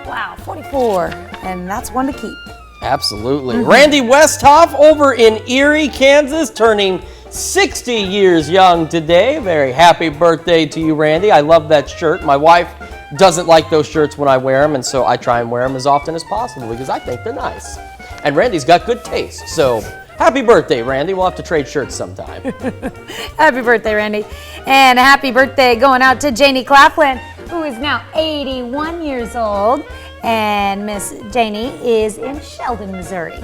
Wow, 44. And that's one to keep. Absolutely. Randy Westhoff over in Erie, Kansas, turning 60 years young today. Very happy birthday to you, Randy. I love that shirt. My wife doesn't like those shirts when I wear them, and so I try and wear them as often as possible because I think they're nice. And Randy's got good taste, so happy birthday, Randy. We'll have to trade shirts sometime. Happy birthday, Randy. And a happy birthday going out to Janie Claflin, who is now 81 years old. And Miss Janie is in Sheldon, Missouri.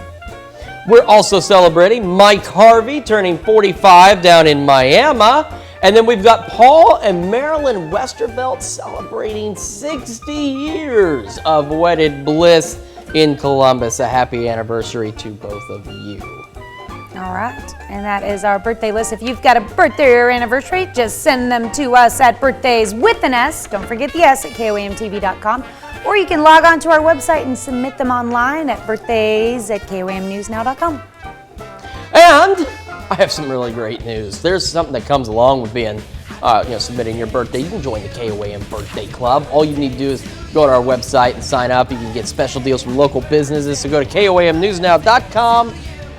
We're also celebrating Mike Harvey turning 45 down in Miami. And then we've got Paul and Marilyn Westervelt celebrating 60 years of wedded bliss in Columbus. A happy anniversary to both of you. All right, and that is our birthday list. If you've got a birthday or anniversary, just send them to us at birthdays with an S. Don't forget the S at KOAMTV.com. Or you can log on to our website and submit them online at birthdays@KOAMNewsNow.com. And I have some really great news. There's something that comes along with being, submitting your birthday. You can join the KOAM Birthday Club. All you need to do is go to our website and sign up. You can get special deals from local businesses. So go to KOAMNewsNow.com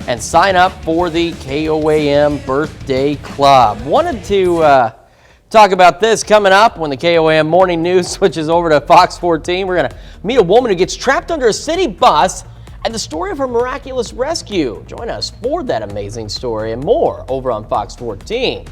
and sign up for the KOAM Birthday Club. Wanted to talk about this coming up when the KOAM Morning News switches over to Fox 14. We're going to meet a woman who gets trapped under a city bus and the story of her miraculous rescue. Join us for that amazing story and more over on Fox 14.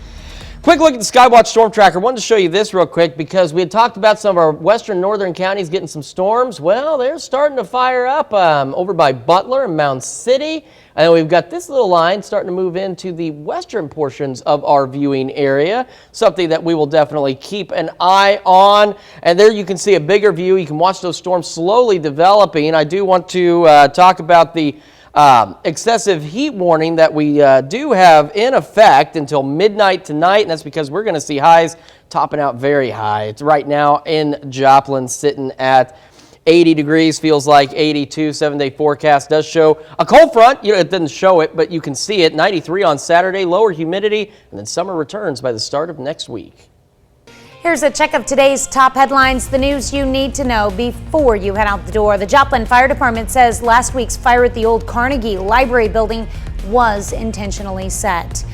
Quick look at the Skywatch Storm Tracker. Wanted to show you this real quick because we had talked about some of our western northern counties getting some storms. Well, they're starting to fire up over by Butler and Mound City. And then we've got this little line starting to move into the western portions of our viewing area, something that we will definitely keep an eye on. And there you can see a bigger view. You can watch those storms slowly developing. I do want to talk about the excessive heat warning that we do have in effect until midnight tonight, and that's because we're going to see highs topping out very high. It's right now in Joplin sitting at 80 degrees, feels like 82. 7-day forecast does show a cold front. It doesn't show it, but you can see it. 93 on Saturday, lower humidity, and then summer returns by the start of next week. Here's a check of today's top headlines, the news you need to know before you head out the door. The Joplin Fire Department says last week's fire at the old Carnegie Library building was intentionally set.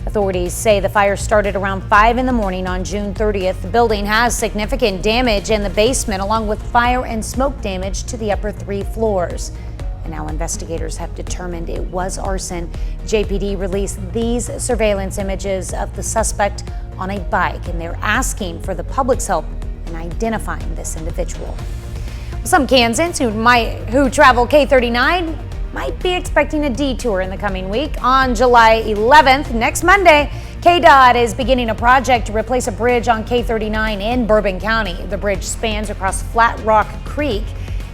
Authorities say the fire started around 5 in the morning on June 30th. The building has significant damage in the basement, along with fire and smoke damage to the upper 3 floors. And now investigators have determined it was arson. JPD released these surveillance images of the suspect on a bike, and they're asking for the public's help in identifying this individual. Some Kansans who travel K39 might be expecting a detour in the coming week. On July 11th, next Monday, KDOT is beginning a project to replace a bridge on K39 in Bourbon County. The bridge spans across Flat Rock Creek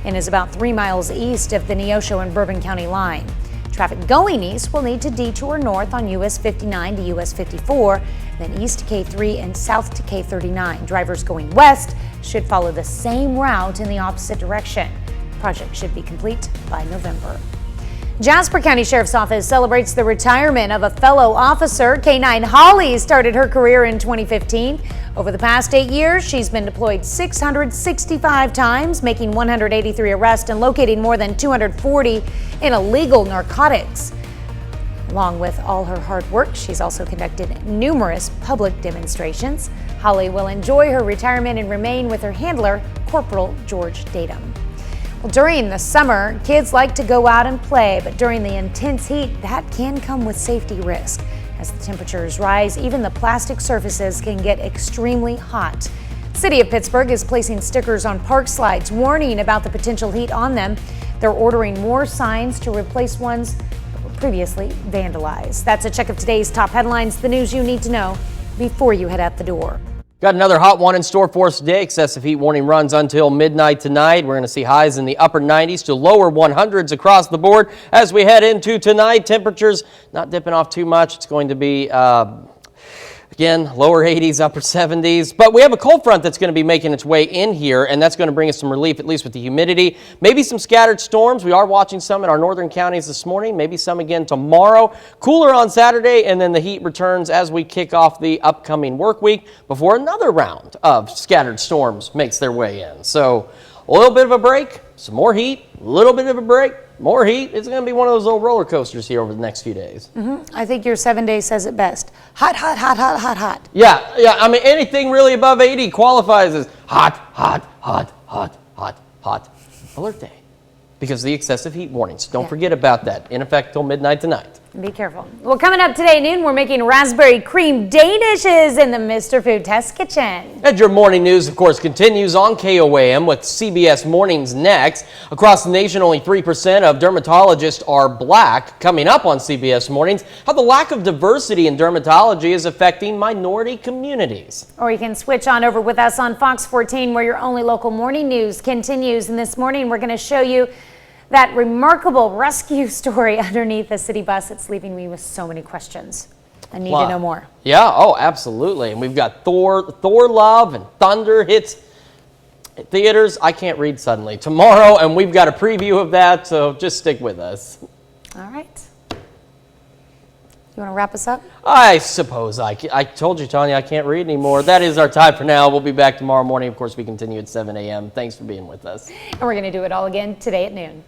and is about 3 miles east of the Neosho and Bourbon County line. Traffic going east will need to detour north on US 59 to US 54, then east to K3 and south to K39. Drivers going west should follow the same route in the opposite direction. The project should be complete by November. Jasper County Sheriff's Office celebrates the retirement of a fellow officer. K9 Holly started her career in 2015. Over the past 8 years, she's been deployed 665 times, making 183 arrests and locating more than 240 in illegal narcotics. Along with all her hard work, she's also conducted numerous public demonstrations. Holly will enjoy her retirement and remain with her handler, Corporal George Datum. Well, during the summer, kids like to go out and play, but during the intense heat, that can come with safety risk. As the temperatures rise, even the plastic surfaces can get extremely hot. City of Pittsburgh is placing stickers on park slides warning about the potential heat on them. They're ordering more signs to replace ones that were previously vandalized. That's a check of today's top headlines, the news you need to know before you head out the door. Got another hot one in store for us today. Excessive heat warning runs until midnight tonight. We're going to see highs in the upper 90s to lower 100s across the board as we head into tonight. Temperatures not dipping off too much. It's going to be again, lower 80s, upper 70s. But we have a cold front that's going to be making its way in here, and that's going to bring us some relief, at least with the humidity. Maybe some scattered storms. We are watching some in our northern counties this morning, maybe some again tomorrow. Cooler on Saturday, and then the heat returns as we kick off the upcoming work week before another round of scattered storms makes their way in. So a little bit of a break, some more heat, a little bit of a break, more heat. It's going to be one of those little roller coasters here over the next few days. I think your 7 days says it best. Hot, hot, hot, hot, hot, hot. Yeah. I mean, anything really above 80 qualifies as hot, hot, hot, hot, hot, hot alert day because of the excessive heat warnings. Don't forget about that. In effect till midnight tonight. Be careful. Well, coming up today at noon, we're making raspberry cream Danishes in the Mr. Food Test Kitchen. And your morning news, of course, continues on KOAM with CBS Mornings next. Across the nation, only 3% of dermatologists are black. Coming up on CBS Mornings, how the lack of diversity in dermatology is affecting minority communities. Or you can switch on over with us on Fox 14, where your only local morning news continues. And this morning, we're going to show you that remarkable rescue story underneath a city bus. It's leaving me with so many questions. I need to know more. Yeah, oh, absolutely. And we've got Thor Love and Thunder hits theaters. I can't read suddenly. Tomorrow, and we've got a preview of that, so just stick with us. All right. You want to wrap us up? I suppose I told you, Tanya, I can't read anymore. That is our time for now. We'll be back tomorrow morning. Of course, we continue at 7 a.m. Thanks for being with us. And we're going to do it all again today at noon.